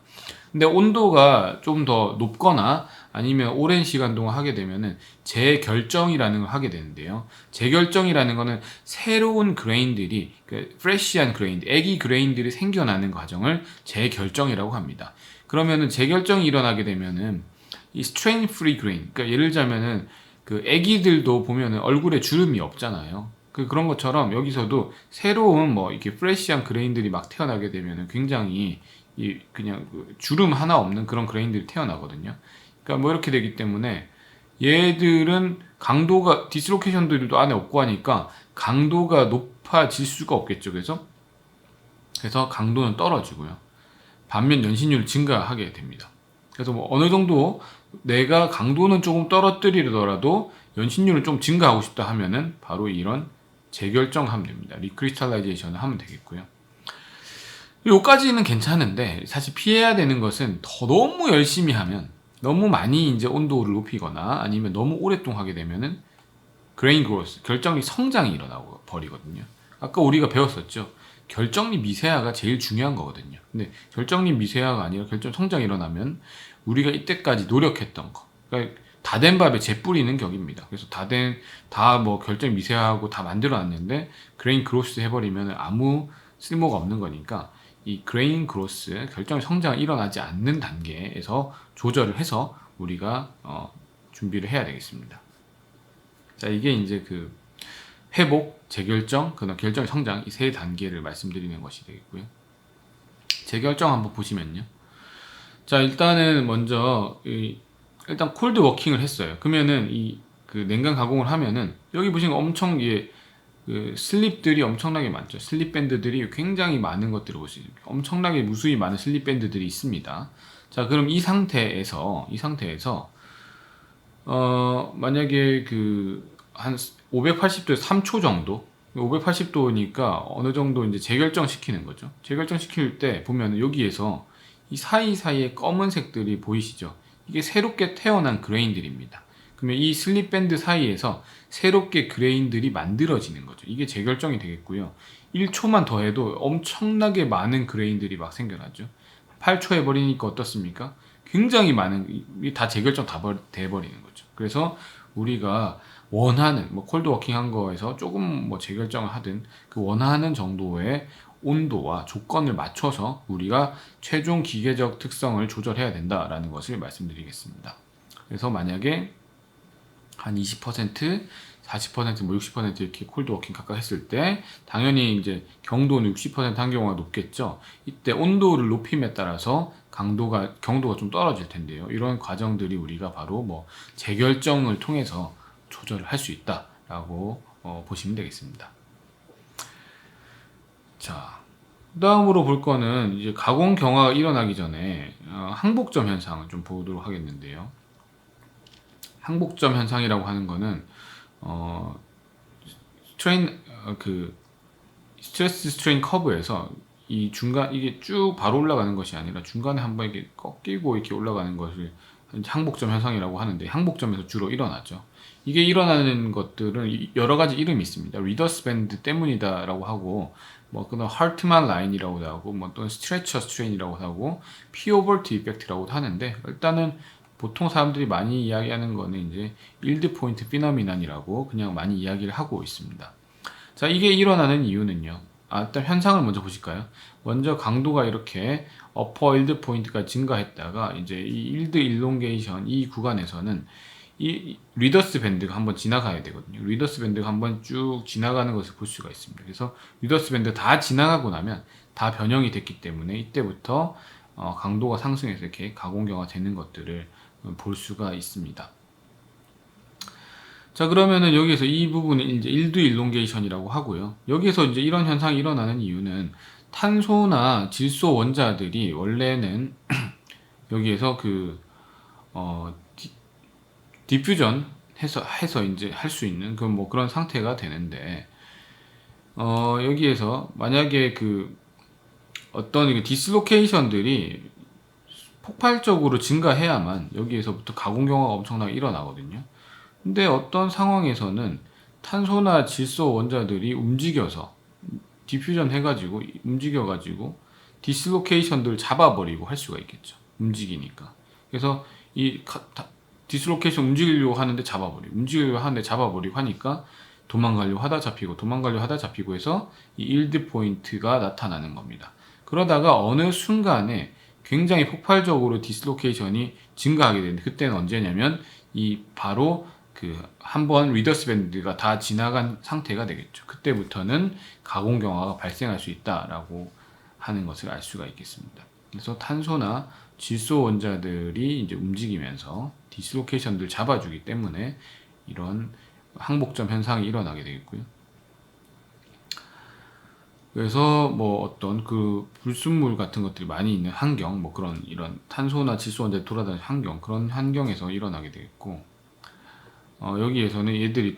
근데 온도가 좀 더 높거나 아니면 오랜 시간 동안 하게 되면은 재결정이라는 걸 하게 되는데요. 재결정이라는 거는 새로운 그레인들이, 프레시한 그레인들, 애기 그레인들이 생겨나는 과정을 재결정이라고 합니다. 그러면은 재결정이 일어나게 되면은 이 스트레인 프리 그레인, 그러니까 예를 들자면은 그 애기들도 보면은 얼굴에 주름이 없잖아요. 그런 것처럼 여기서도 새로운 뭐 이렇게 프레시한 그레인들이 막 태어나게 되면은 굉장히 이 그냥 그 주름 하나 없는 그런 그레인들이 태어나거든요. 그러니까 뭐 이렇게 되기 때문에 얘들은 강도가 디스로케이션들도 안에 없고 하니까 강도가 높아질 수가 없겠죠. 그래서 강도는 떨어지고요. 반면 연신율이 증가하게 됩니다. 그래서 뭐 어느 정도 내가 강도는 조금 떨어뜨리더라도 연신율을 좀 증가하고 싶다 하면은 바로 이런 재결정하면 됩니다. 리크리스탈라이제이션을 하면 되겠고요. 요까지는 괜찮은데 사실 피해야 되는 것은 더 너무 열심히 하면 너무 많이 이제 온도를 높이거나 아니면 너무 오랫동안 하게 되면은 그레인 그로스, 결정리 성장이 일어나고 버리거든요. 아까 우리가 배웠었죠. 결정리 미세화가 제일 중요한 거거든요. 근데 결정리 미세화가 아니라 결정 성장이 일어나면 우리가 이때까지 노력했던 거, 그러니까 다 된 밥에 재 뿌리는 격입니다. 그래서 다 뭐 결정 미세화하고 다 만들어 놨는데 그레인 그로스 해버리면 아무 쓸모가 없는 거니까 이 그레인 그로스, 결정 성장이 일어나지 않는 단계에서 조절을 해서 우리가 준비를 해야 되겠습니다. 자, 이게 이제 그 회복, 재결정, 그다음 결정, 성장 이 세 단계를 말씀드리는 것이 되겠고요. 재결정 한번 보시면요. 자, 일단은 먼저 일단 콜드 워킹을 했어요. 그러면은 그 냉각 가공을 하면은 여기 보시면 엄청 그 슬립들이 엄청나게 많죠. 슬립 밴드들이 굉장히 많은 것들을 보시죠. 엄청나게 무수히 많은 슬립 밴드들이 있습니다. 자, 그럼 이 상태에서 만약에 한 580도에서 3초 정도, 580도니까 어느 정도 이제 재결정 시키는 거죠. 재결정 시킬 때 보면 여기에서 이 사이사이에 검은색들이 보이시죠? 이게 새롭게 태어난 그레인들입니다. 그러면 이 슬립 밴드 사이에서 새롭게 그레인들이 만들어지는 거죠. 이게 재결정이 되겠고요. 1초만 더 해도 엄청나게 많은 그레인들이 막 생겨나죠. 8초 해버리니까 어떻습니까? 굉장히 많은, 다 재결정 다 돼버리는 거죠. 그래서 우리가 원하는, 뭐 콜드 워킹 한 거에서 조금 뭐 재결정을 하든 그 원하는 정도의 온도와 조건을 맞춰서 우리가 최종 기계적 특성을 조절해야 된다라는 것을 말씀드리겠습니다. 그래서 만약에 한 20%, 40%, 뭐 60% 이렇게 콜드 워킹 각각 했을 때 당연히 이제 경도는 60%한 경우가 높겠죠. 이때 온도를 높임에 따라서 경도가 좀 떨어질 텐데요. 이런 과정들이 우리가 바로 뭐 재결정을 통해서 조절을 할 수 있다라고 보시면 되겠습니다. 자, 다음으로 볼 거는 이제 가공 경화가 일어나기 전에 항복점 현상을 좀 보도록 하겠는데요. 항복점 현상이라고 하는 거는 스트레인 그 스트레스 스트레인 커브에서 이 중간 이게 쭉 바로 올라가는 것이 아니라 중간에 한번 이렇게 꺾이고 이렇게 올라가는 것을 항복점 현상이라고 하는데, 항복점에서 주로 일어나죠. 이게 일어나는 것들은 여러 가지 이름이 있습니다. 리더스 밴드 때문이다라고 하고, 뭐 그다음 하트만 라인이라고도 하고, 뭐 또는 스트레처 스트레인이라고 하고, 피오버트 이펙트라고도 하는데, 일단은 보통 사람들이 많이 이야기하는 거는 이제 일드 포인트 피너미넌이라고 그냥 많이 이야기를 하고 있습니다. 자, 이게 일어나는 이유는요. 일단 현상을 먼저 보실까요? 먼저 강도가 이렇게 어퍼 일드 포인트가 증가했다가 이제 이 일드 일롱게이션 이 구간에서는 이 리더스 밴드가 한번 지나가야 되거든요. 리더스 밴드가 한번 쭉 지나가는 것을 볼 수가 있습니다. 그래서 리더스 밴드 다 지나가고 나면 다 변형이 됐기 때문에 이때부터 강도가 상승해서 이렇게 가공경화 되는 것들을 볼 수가 있습니다. 자, 그러면은 여기에서 이 부분은 이제 일두 일롱게이션이라고 하고요. 여기에서 이제 이런 현상이 일어나는 이유는 탄소나 질소 원자들이 원래는 여기에서 디퓨전 해서 이제 할 수 있는 뭐 그런 상태가 되는데, 여기에서 만약에 어떤 디스로케이션들이 폭발적으로 증가해야만 여기에서부터 가공경화가 엄청나게 일어나거든요. 근데 어떤 상황에서는 탄소나 질소 원자들이 움직여서 디퓨전 해가지고 움직여가지고 디스로케이션들을 잡아버리고 할 수가 있겠죠. 움직이니까. 그래서 디스로케이션 움직이려고 하는데 잡아버리고 하니까 도망가려고 하다 잡히고 해서 이 일드 포인트가 나타나는 겁니다. 그러다가 어느 순간에 굉장히 폭발적으로 디스로케이션이 증가하게 되는데, 그때는 언제냐면 바로 한번 리더스 밴드가 다 지나간 상태가 되겠죠. 그때부터는 가공경화가 발생할 수 있다라고 하는 것을 알 수가 있겠습니다. 그래서 탄소나 질소 원자들이 이제 움직이면서 디스로케이션들을 잡아주기 때문에 이런 항복점 현상이 일어나게 되겠고요. 그래서 뭐 어떤 불순물 같은 것들이 많이 있는 환경, 뭐 이런 탄소나 질소 원자들이 돌아다니는 환경, 그런 환경에서 일어나게 되겠고, 여기에서는 얘들이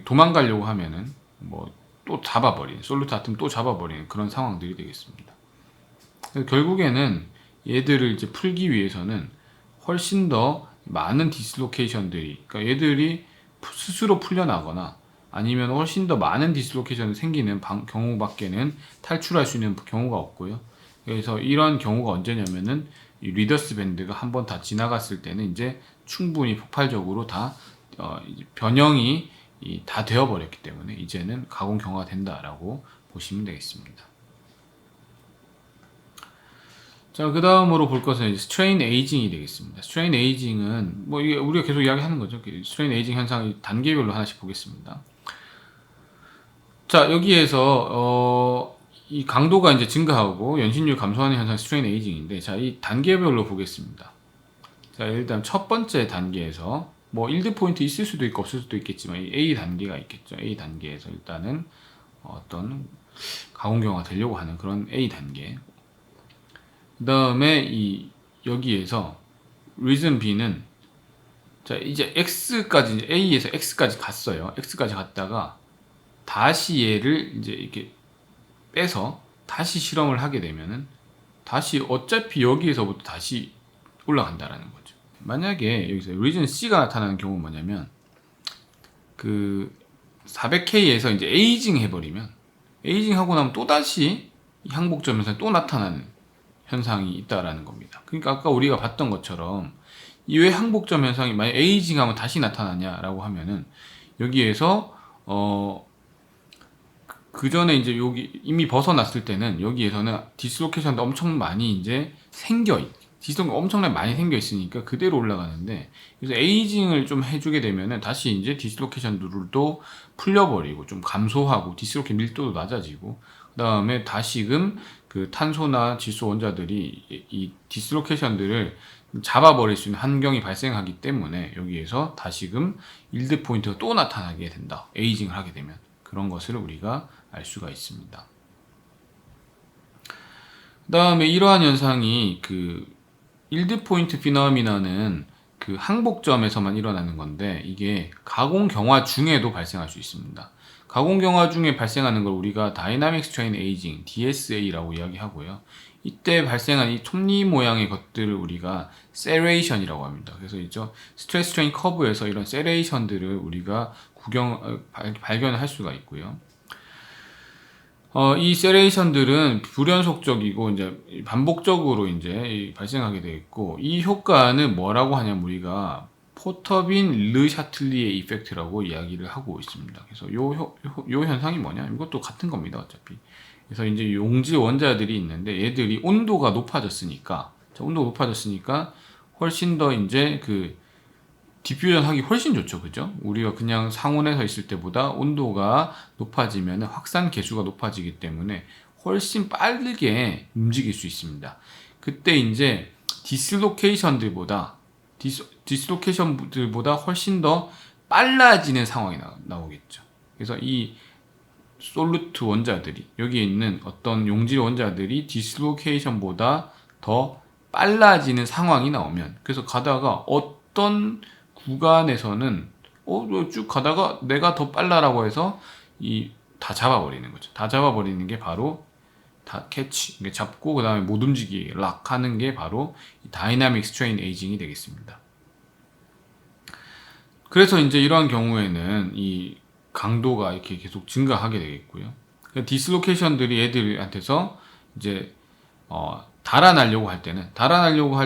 도망가려고 하면은 뭐 또 솔루트 아톰 또 잡아버리는 그런 상황들이 되겠습니다. 결국에는 얘들을 이제 풀기 위해서는 훨씬 더 많은 디스로케이션들이, 그러니까 얘들이 스스로 풀려나거나 아니면 훨씬 더 많은 디스로케이션이 생기는 경우밖에는 탈출할 수 있는 경우가 없고요. 그래서 이런 경우가 언제냐면은 이 리더스 밴드가 한번 다 지나갔을 때는 이제 충분히 폭발적으로 다 변형이 다 되어버렸기 때문에 이제는 가공경화가 된다라고 보시면 되겠습니다. 자, 그 다음으로 볼 것은 스트레인 에이징이 되겠습니다. 스트레인 에이징은 뭐 이게 우리가 계속 이야기하는 거죠. 스트레인 에이징 현상이 단계별로 하나씩 보겠습니다. 자, 여기에서 이 강도가 이제 증가하고 연신율 감소하는 현상이 스트레인 에이징인데, 자, 이 단계별로 보겠습니다. 자, 일단 첫 번째 단계에서 뭐 일드 포인트 있을 수도 있고 없을 수도 있겠지만 이 A 단계가 있겠죠. A 단계에서 일단은 어떤 가공경화 되려고 하는 그런 A 단계. 그 다음에 여기에서 reason B는, 자, 이제 X까지, 이제 A에서 X까지 갔어요. X까지 갔다가 다시 얘를 이제 이렇게 빼서 다시 실험을 하게 되면은 다시 어차피 여기에서부터 다시 올라간다라는 거죠. 만약에 여기서 reason C가 나타나는 경우는 뭐냐면 400K에서 이제 에이징 해버리면, 에이징 하고 나면 또 다시 항복점 현상이 또 나타나는 현상이 있다라는 겁니다. 그러니까 아까 우리가 봤던 것처럼 이 왜 항복점 현상이 만약 에이징 하면 다시 나타나냐라고 하면은, 여기에서 그 전에 이제 여기 이미 벗어났을 때는 여기에서는 디스로케이션도 엄청 많이 이제 디스로케이션 엄청나게 많이 생겨 있으니까 그대로 올라가는데, 그래서 에이징을 좀 해주게 되면은 다시 이제 디스로케이션들도 풀려버리고 좀 감소하고 디스로케이션 밀도도 낮아지고, 그 다음에 다시금 탄소나 질소 원자들이 이 디스로케이션들을 잡아버릴 수 있는 환경이 발생하기 때문에 여기에서 다시금 일드 포인트가 또 나타나게 된다. 에이징을 하게 되면 그런 것을 우리가 알 수가 있습니다. 그 다음에 이러한 현상이 일드 포인트 피노미나는 그 항복점에서만 일어나는 건데 이게 가공 경화 중에도 발생할 수 있습니다. 가공 경화 중에 발생하는 걸 우리가 다이나믹 스트레인 에이징 DSA라고 이야기하고요. 이때 발생한 이 톱니 모양의 것들을 우리가 세레이션이라고 합니다. 그래서 있죠, 스트레스 스트레인 커브에서 이런 세레이션들을 우리가 발견할 수가 있고요. 이 세레이션들은 불연속적이고 이제 반복적으로 이제 발생하게 되어 있고, 이 효과는 뭐라고 하냐면 우리가 포터빈 르 샤틀리에 이펙트라고 이야기를 하고 있습니다. 그래서 요 현상이 뭐냐? 이것도 같은 겁니다, 어차피. 그래서 이제 용질 원자들이 있는데 얘들이 온도가 높아졌으니까, 훨씬 더 이제 그 디퓨전 하기 훨씬 좋죠. 그죠? 우리가 그냥 상온에서 있을 때보다 온도가 높아지면 확산 계수가 높아지기 때문에 훨씬 빠르게 움직일 수 있습니다. 그때 이제 디스로케이션들보다 훨씬 더 빨라지는 상황이 나오겠죠. 그래서 이 솔루트 원자들이, 여기에 있는 어떤 용질 원자들이 디스로케이션보다 더 빨라지는 상황이 나오면, 그래서 가다가 어떤 구간에서는 쭉 가다가 내가 더 빨라라고 해서 다 잡아버리는 거죠. 다 잡아버리는 게 바로 다 캐치, 잡고 그 다음에 못 움직이게 락 하는 게 바로 다이나믹 스트레인 에이징이 되겠습니다. 그래서 이제 이러한 경우에는 이 강도가 이렇게 계속 증가하게 되겠고요. 디스로케이션들이 애들한테서 이제 달아나려고 할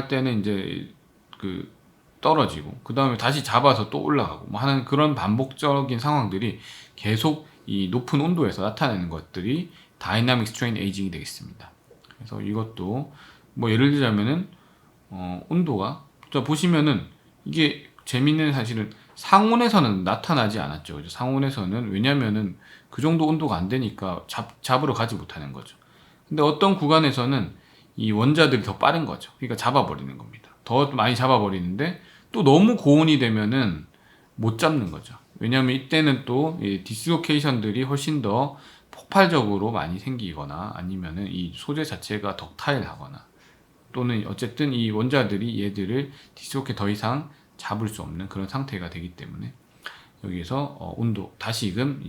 때는 이제 그 떨어지고 그 다음에 다시 잡아서 또 올라가고 뭐 하는 그런 반복적인 상황들이 계속 이 높은 온도에서 나타나는 것들이 다이나믹 스트레인 에이징이 되겠습니다. 그래서 이것도 뭐 예를 들자면은 온도가, 자 보시면은 이게 재밌는 사실은 상온에서는 나타나지 않았죠. 그죠? 상온에서는, 왜냐면은 그 정도 온도가 안 되니까 잡으러 가지 못하는 거죠. 근데 어떤 구간에서는 이 원자들이 더 빠른 거죠. 그러니까 잡아버리는 겁니다. 더 많이 잡아버리는데 또 너무 고온이 되면은 못 잡는 거죠. 왜냐하면 이때는 또 디스로케이션들이 훨씬 더 폭발적으로 많이 생기거나 아니면은 이 소재 자체가 덕타일하거나 또는 어쨌든 이 원자들이 얘들을 디스로케 더 이상 잡을 수 없는 그런 상태가 되기 때문에 여기에서 온도 다시금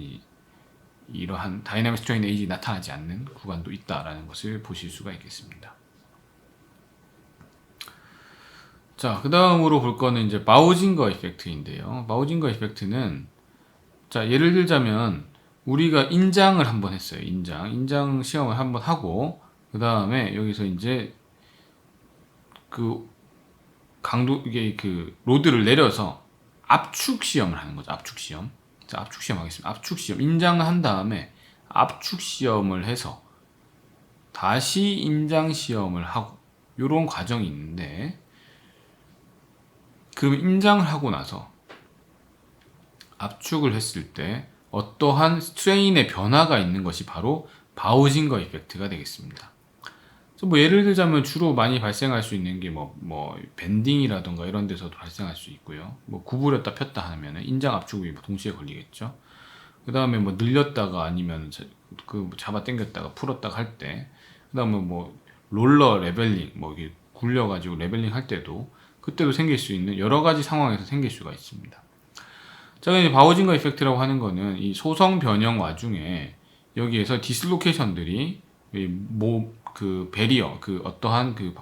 이러한 다이나믹 스트레인 에이징이 나타나지 않는 구간도 있다라는 것을 보실 수가 있겠습니다. 자, 그 다음으로 볼 거는 이제 바우징거 이펙트인데요. 바우징거 이펙트는, 자, 예를 들자면 우리가 인장을 한번 했어요. 인장 시험을 한번 하고 그 다음에 여기서 이제 그 강도, 이게 그 로드를 내려서 압축 시험을 하는 거죠. 압축 시험. 자, 압축 시험 하겠습니다. 압축 시험. 인장을 한 다음에 압축 시험을 해서 다시 인장 시험을 하고, 요런 과정이 있는데, 그 인장을 하고 나서 압축을 했을 때 어떠한 스트레인의 변화가 있는 것이 바로 바우징거 이펙트가 되겠습니다. 뭐 예를 들자면 주로 많이 발생할 수 있는 게 뭐 밴딩이라던가 이런 데서도 발생할 수 있고요. 뭐 구부렸다 폈다 하면은 인장 압축이 동시에 걸리겠죠. 그 다음에 뭐 늘렸다가 아니면 그 잡아 당겼다가 풀었다가 할 때, 그 다음에 뭐 롤러 레벨링, 뭐 이게 굴려가지고 레벨링 할 때도, 그때도 생길 수 있는 여러 가지 상황에서 생길 수가 있습니다. 자, 이제 바우징거 이펙트라고 하는 거는 이 소성 변형 와중에 여기에서 디슬로케이션들이 그 베리어, 그 어떠한 그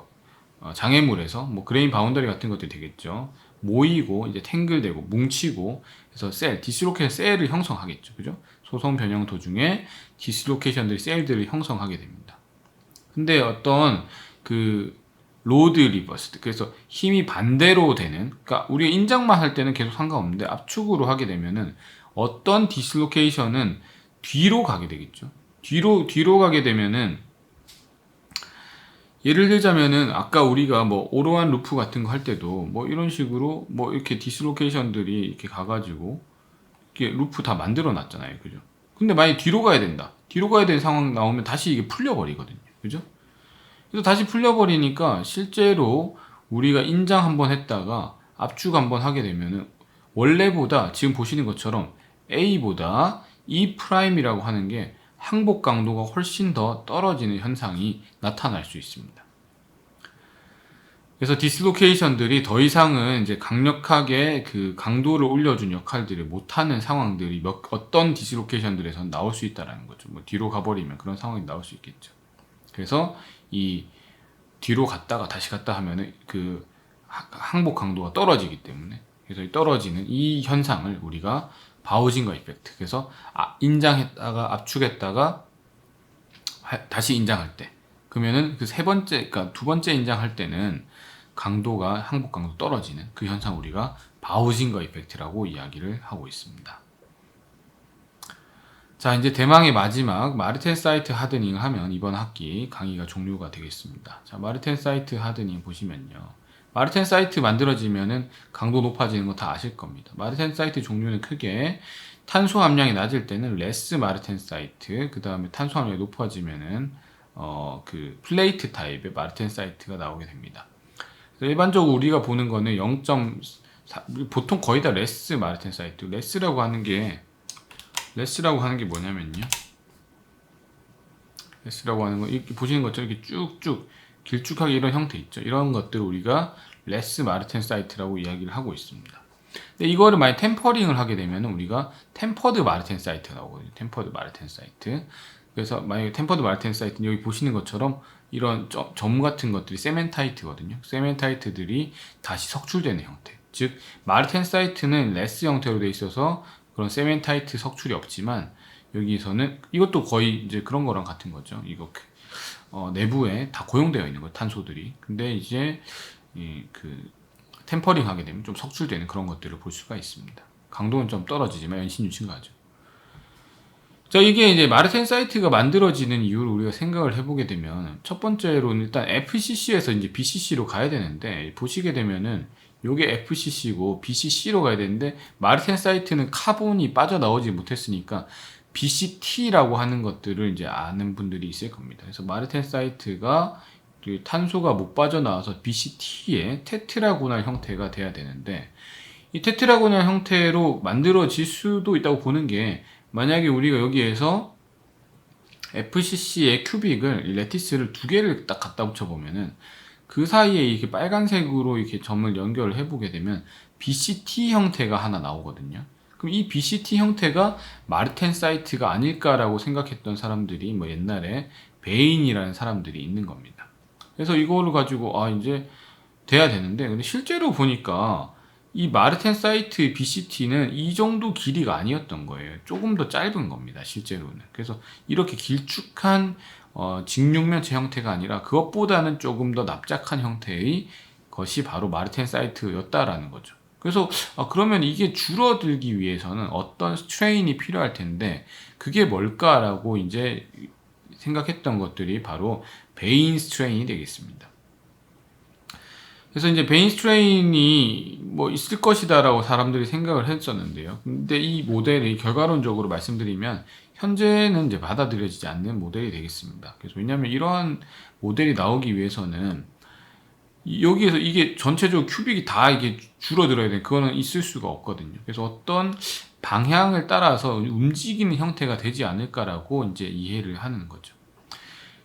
장애물에서 뭐 그레인 바운더리 같은 것들이 되겠죠. 모이고 이제 탱글되고 뭉치고 해서 디스로케이션 셀을 형성하겠죠. 그죠? 소성 변형 도중에 디스로케이션들이 셀들을 형성하게 됩니다. 근데 어떤 그 로드 리버스, 그래서 힘이 반대로 되는, 그러니까 우리가 인장만 할 때는 계속 상관없는데 압축으로 하게 되면은 어떤 디슬로케이션은 뒤로 가게 되겠죠. 뒤로 가게 되면은, 예를 들자면은 아까 우리가 뭐 오로한 루프 같은 거 할 때도 뭐 이런 식으로 뭐 이렇게 디슬로케이션들이 이렇게 가가지고 이렇게 루프 다 만들어 놨잖아요. 그죠? 근데 만약에 뒤로 가야 된다. 뒤로 가야 되는 상황 나오면 다시 이게 풀려버리거든요. 그죠? 그래서 다시 풀려버리니까 실제로 우리가 인장 한번 했다가 압축 한번 하게 되면은 원래보다 지금 보시는 것처럼 A보다 E'이라고 하는 게 항복 강도가 훨씬 더 떨어지는 현상이 나타날 수 있습니다. 그래서 디스로케이션들이 더 이상은 이제 강력하게 그 강도를 올려준 역할들을 못하는 상황들이 어떤 디스로케이션들에선 나올 수 있다라는 거죠. 뭐 뒤로 가버리면 그런 상황이 나올 수 있겠죠. 그래서 이 뒤로 갔다가 다시 갔다 하면은 그 항복 강도가 떨어지기 때문에, 그래서 이 떨어지는 이 현상을 우리가 바우징거 이펙트, 그래서 인장했다가 압축했다가 다시 인장할 때, 그러면은 그 세 번째, 그러니까 두 번째 인장할 때는 강도가 항복 강도 떨어지는 그 현상 우리가 바우징거 이펙트라고 이야기를 하고 있습니다. 자, 이제 대망의 마지막 마르텐 사이트 하드닝 하면 이번 학기 강의가 종료가 되겠습니다. 자, 마르텐 사이트 하드닝 보시면요. 마르텐 사이트 만들어지면은 강도 높아지는 거 다 아실 겁니다. 마르텐 사이트 종류는 크게 탄소 함량이 낮을 때는 레스 마르텐 사이트, 그 다음에 탄소 함량이 높아지면은 그 플레이트 타입의 마르텐 사이트가 나오게 됩니다. 일반적으로 우리가 보는 거는 0.4, 보통 거의 다 레스 마르텐 사이트. 레스라고 하는 게 뭐냐면요. 레스라고 하는 거, 이렇게 보시는 것처럼 이렇게 쭉쭉 길쭉하게 이런 형태 있죠. 이런 것들을 우리가 레스 마르텐 사이트라고 이야기를 하고 있습니다. 근데 이거를 만약 템퍼링을 하게 되면 우리가 템퍼드 마르텐 사이트가 나오거든요. 템퍼드 마르텐 사이트. 그래서 만약에 템퍼드 마르텐 사이트는 여기 보시는 것처럼 이런 점 같은 것들이 세멘타이트거든요. 세멘타이트들이 다시 석출되는 형태. 즉 마르텐 사이트는 레스 형태로 되어 있어서 그런 세멘타이트 석출이 없지만, 여기서는 이것도 거의 이제 그런 거랑 같은 거죠. 이거 내부에 다 고용되어 있는 거예요, 탄소들이. 근데 이제 그 템퍼링 하게 되면 좀 석출되는 그런 것들을 볼 수가 있습니다. 강도는 좀 떨어지지만 연신유친가죠. 자, 이게 이제 마르텐 사이트가 만들어지는 이유를 우리가 생각을 해보게 되면, 첫 번째로는 일단 FCC에서 이제 BCC로 가야 되는데, 보시게 되면은 요게 FCC고 BCC로 가야 되는데, 마르텐 사이트는 카본이 빠져나오지 못했으니까 BCT라고 하는 것들을 이제 아는 분들이 있을 겁니다. 그래서 마르텐 사이트가 탄소가 못 빠져나와서 BCT의 테트라고날 형태가 돼야 되는데, 이 테트라고날 형태로 만들어질 수도 있다고 보는 게, 만약에 우리가 여기에서 FCC의 큐빅을, 레티스를 두 개를 딱 갖다 붙여보면은 그 사이에 이렇게 빨간색으로 이렇게 점을 연결을 해보게 되면 BCT 형태가 하나 나오거든요. 그럼 이 BCT 형태가 마르텐 사이트가 아닐까라고 생각했던 사람들이 뭐 옛날에 베인이라는 사람들이 있는 겁니다. 그래서 이거를 가지고 이제 돼야 되는데, 근데 실제로 보니까 이 마르텐 사이트 BCT는 이 정도 길이가 아니었던 거예요. 조금 더 짧은 겁니다, 실제로는. 그래서 이렇게 길쭉한 직육면체 형태가 아니라 그것보다는 조금 더 납작한 형태의 것이 바로 마르텐 사이트였다라는 거죠. 그래서 그러면 이게 줄어들기 위해서는 어떤 스트레인이 필요할 텐데, 그게 뭘까라고 이제 생각했던 것들이 바로 베인 스트레인이 되겠습니다. 그래서 이제 베인 스트레인이 뭐 있을 것이다라고 사람들이 생각을 했었는데요. 근데 이 모델이 결과론적으로 말씀드리면 현재는 이제 받아들여지지 않는 모델이 되겠습니다. 그래서 왜냐하면 이러한 모델이 나오기 위해서는 여기에서 이게 전체적으로 큐빅이 다 이게 줄어들어야 돼. 그거는 있을 수가 없거든요. 그래서 어떤 방향을 따라서 움직이는 형태가 되지 않을까라고 이제 이해를 하는 거죠.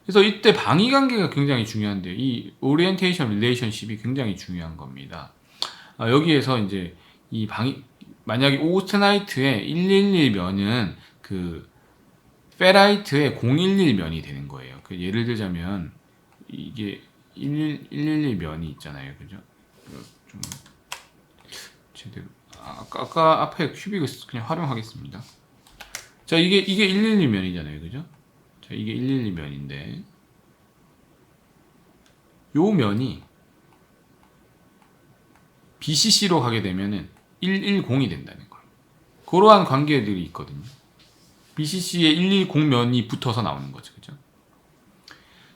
그래서 이때 방위 관계가 굉장히 중요한데요. 이 오리엔테이션 릴레이션십이 굉장히 중요한 겁니다. 여기에서 이제 이 만약에 오스트나이트의 111면은 그 페라이트의 011면이 되는 거예요. 그 예를 들자면 이게 111면이 있잖아요. 그죠? 좀 제대로 아까 앞에 큐빅을 그냥 활용하겠습니다. 자, 이게 111면이잖아요. 그죠? 자, 이게 112면인데 요 면이 BCC로 가게 되면은 110이 된다는 거예요. 그러한 관계들이 있거든요. BCC에 110면이 붙어서 나오는 거죠. 그죠?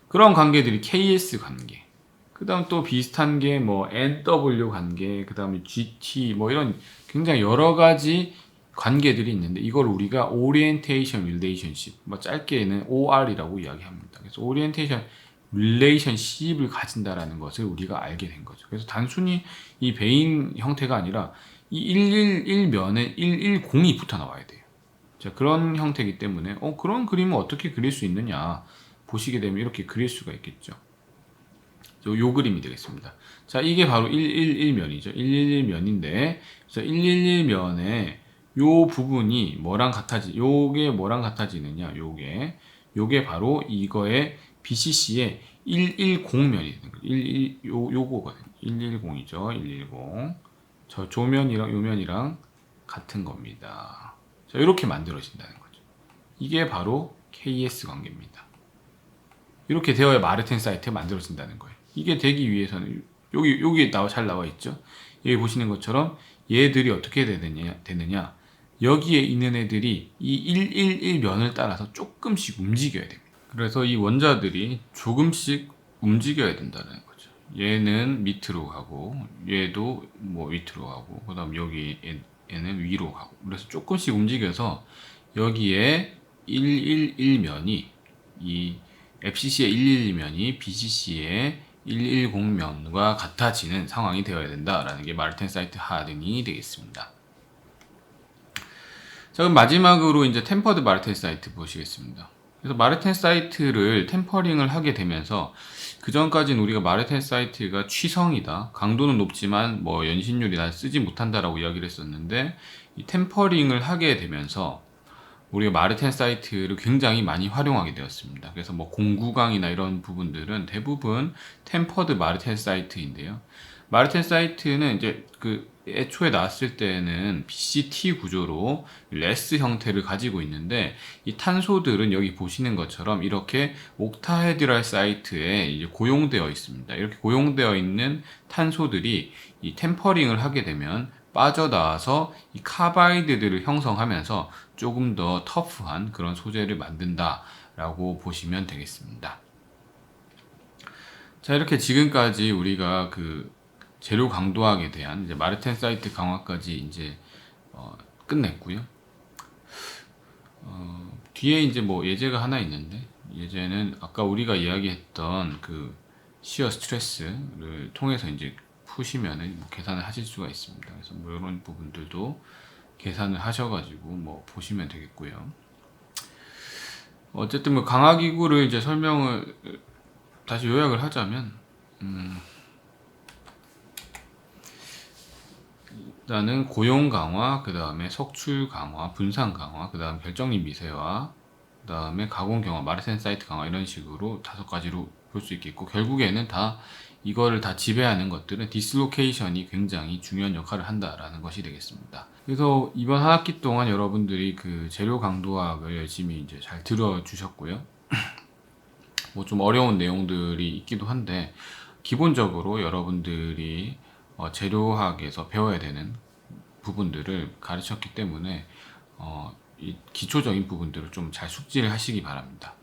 그런 관계들이 KS 관계, 그 다음 또 비슷한 게 뭐 NW 관계, 그 다음에 GT 뭐 이런 굉장히 여러 가지 관계들이 있는데, 이걸 우리가 오리엔테이션 릴레이션십, 뭐 짧게는 OR이라고 이야기합니다. 그래서 오리엔테이션 릴레이션십을 가진다라는 것을 우리가 알게 된 거죠. 그래서 단순히 이 베인 형태가 아니라 이 111면에 110이 붙어 나와야 돼요. 자, 그런 형태이기 때문에 그런 그림을 어떻게 그릴 수 있느냐 보시게 되면 이렇게 그릴 수가 있겠죠. 요 그림이 되겠습니다. 자, 이게 바로 111면이죠. 111면인데, 111면에 요 부분이 요게 뭐랑 같아지느냐, 요게 바로 이거의 BCC의 110면이 되는 거예요. 요거거든요. 110이죠. 110. 저 조면이랑 요면이랑 같은 겁니다. 자, 이렇게 만들어진다는 거죠. 이게 바로 KS 관계입니다. 이렇게 되어야 마르텐 사이트가 만들어진다는 거예요. 이게 되기 위해서는 여기 잘 나와 있죠. 여기 보시는 것처럼 얘들이 어떻게 되느냐. 여기에 있는 애들이 이 111면을 따라서 조금씩 움직여야 됩니다. 그래서 이 원자들이 조금씩 움직여야 된다는 거죠. 얘는 밑으로 가고 얘도 뭐 밑으로 가고 그다음 여기 얘는 위로 가고 그래서 조금씩 움직여서 여기에 111면이 이 FCC의 111면이 BCC의 110면과 같아지는 상황이 되어야 된다라는 게 마르텐 사이트 하든이 되겠습니다. 자, 그럼 마지막으로 이제 템퍼드 마르텐 사이트 보시겠습니다. 그래서 마르텐 사이트를 템퍼링을 하게 되면서 그 전까지는 우리가 마르텐 사이트가 취성이다, 강도는 높지만 뭐 연신율이 다 쓰지 못한다라고 이야기를 했었는데, 이 템퍼링을 하게 되면서 우리가 마르텐 사이트를 굉장히 많이 활용하게 되었습니다. 그래서 뭐 공구강이나 이런 부분들은 대부분 템퍼드 마르텐 사이트인데요. 마르텐 사이트는 이제 그 애초에 나왔을 때는 BCT 구조로 레스 형태를 가지고 있는데, 이 탄소들은 여기 보시는 것처럼 이렇게 옥타헤드랄 사이트에 이제 고용되어 있습니다. 이렇게 고용되어 있는 탄소들이 이 템퍼링을 하게 되면 빠져나와서 이 카바이드들을 형성하면서 조금 더 터프한 그런 소재를 만든다라고 보시면 되겠습니다. 자, 이렇게 지금까지 우리가 그 재료 강도학에 대한 이제 마르텐 사이트 강화까지 이제 끝냈고요. 뒤에 이제 뭐 예제가 하나 있는데, 예제는 아까 우리가 이야기했던 그 시어 스트레스를 통해서 이제 푸시면은 뭐 계산을 하실 수가 있습니다. 그래서 뭐 이런 부분들도 계산을 하셔가지고 뭐 보시면 되겠고요. 어쨌든 뭐 강화기구를 이제 설명을 다시 요약을 하자면, 일단은 고용 강화, 그 다음에 석출 강화, 분산 강화, 그 다음 결정립 미세화, 그 다음에 가공 경화, 마르텐 사이트 강화, 이런 식으로 5가지로 볼 수 있겠고, 결국에는 이거를 다 지배하는 것들은 디슬로케이션이 굉장히 중요한 역할을 한다라는 것이 되겠습니다. 그래서 이번 한 학기 동안 여러분들이 그 재료 강도학을 열심히 이제 잘 들어주셨고요. 뭐 좀 어려운 내용들이 있기도 한데, 기본적으로 여러분들이 재료학에서 배워야 되는 부분들을 가르쳤기 때문에 이 기초적인 부분들을 좀 잘 숙지를 하시기 바랍니다.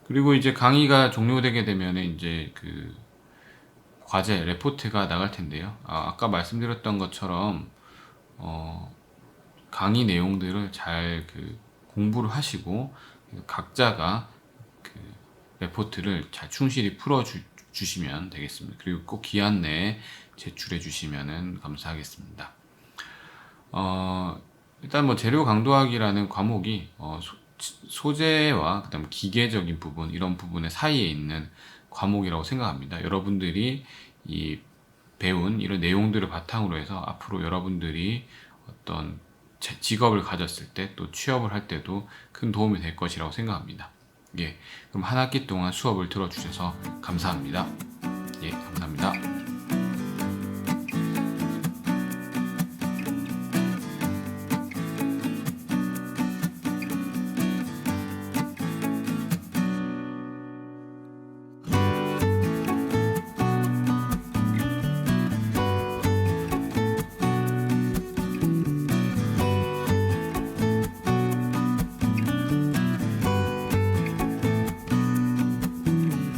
그리고 이제 강의가 종료되게 되면 이제 그 과제 레포트가 나갈 텐데요. 아까 말씀드렸던 것처럼 강의 내용들을 잘 그 공부를 하시고 각자가 그 레포트를 잘 충실히 풀어 주시면 되겠습니다. 그리고 꼭 기한 내에 제출해 주시면 감사하겠습니다. 일단 뭐 재료 강도학이라는 과목이 소재와 그다음 기계적인 부분, 이런 부분의 사이에 있는 과목이라고 생각합니다. 여러분들이 이 배운 이런 내용들을 바탕으로 해서 앞으로 여러분들이 어떤 직업을 가졌을 때, 또 취업을 할 때도 큰 도움이 될 것이라고 생각합니다. 예, 그럼 한 학기 동안 수업을 들어주셔서 감사합니다. 예, 감사합니다.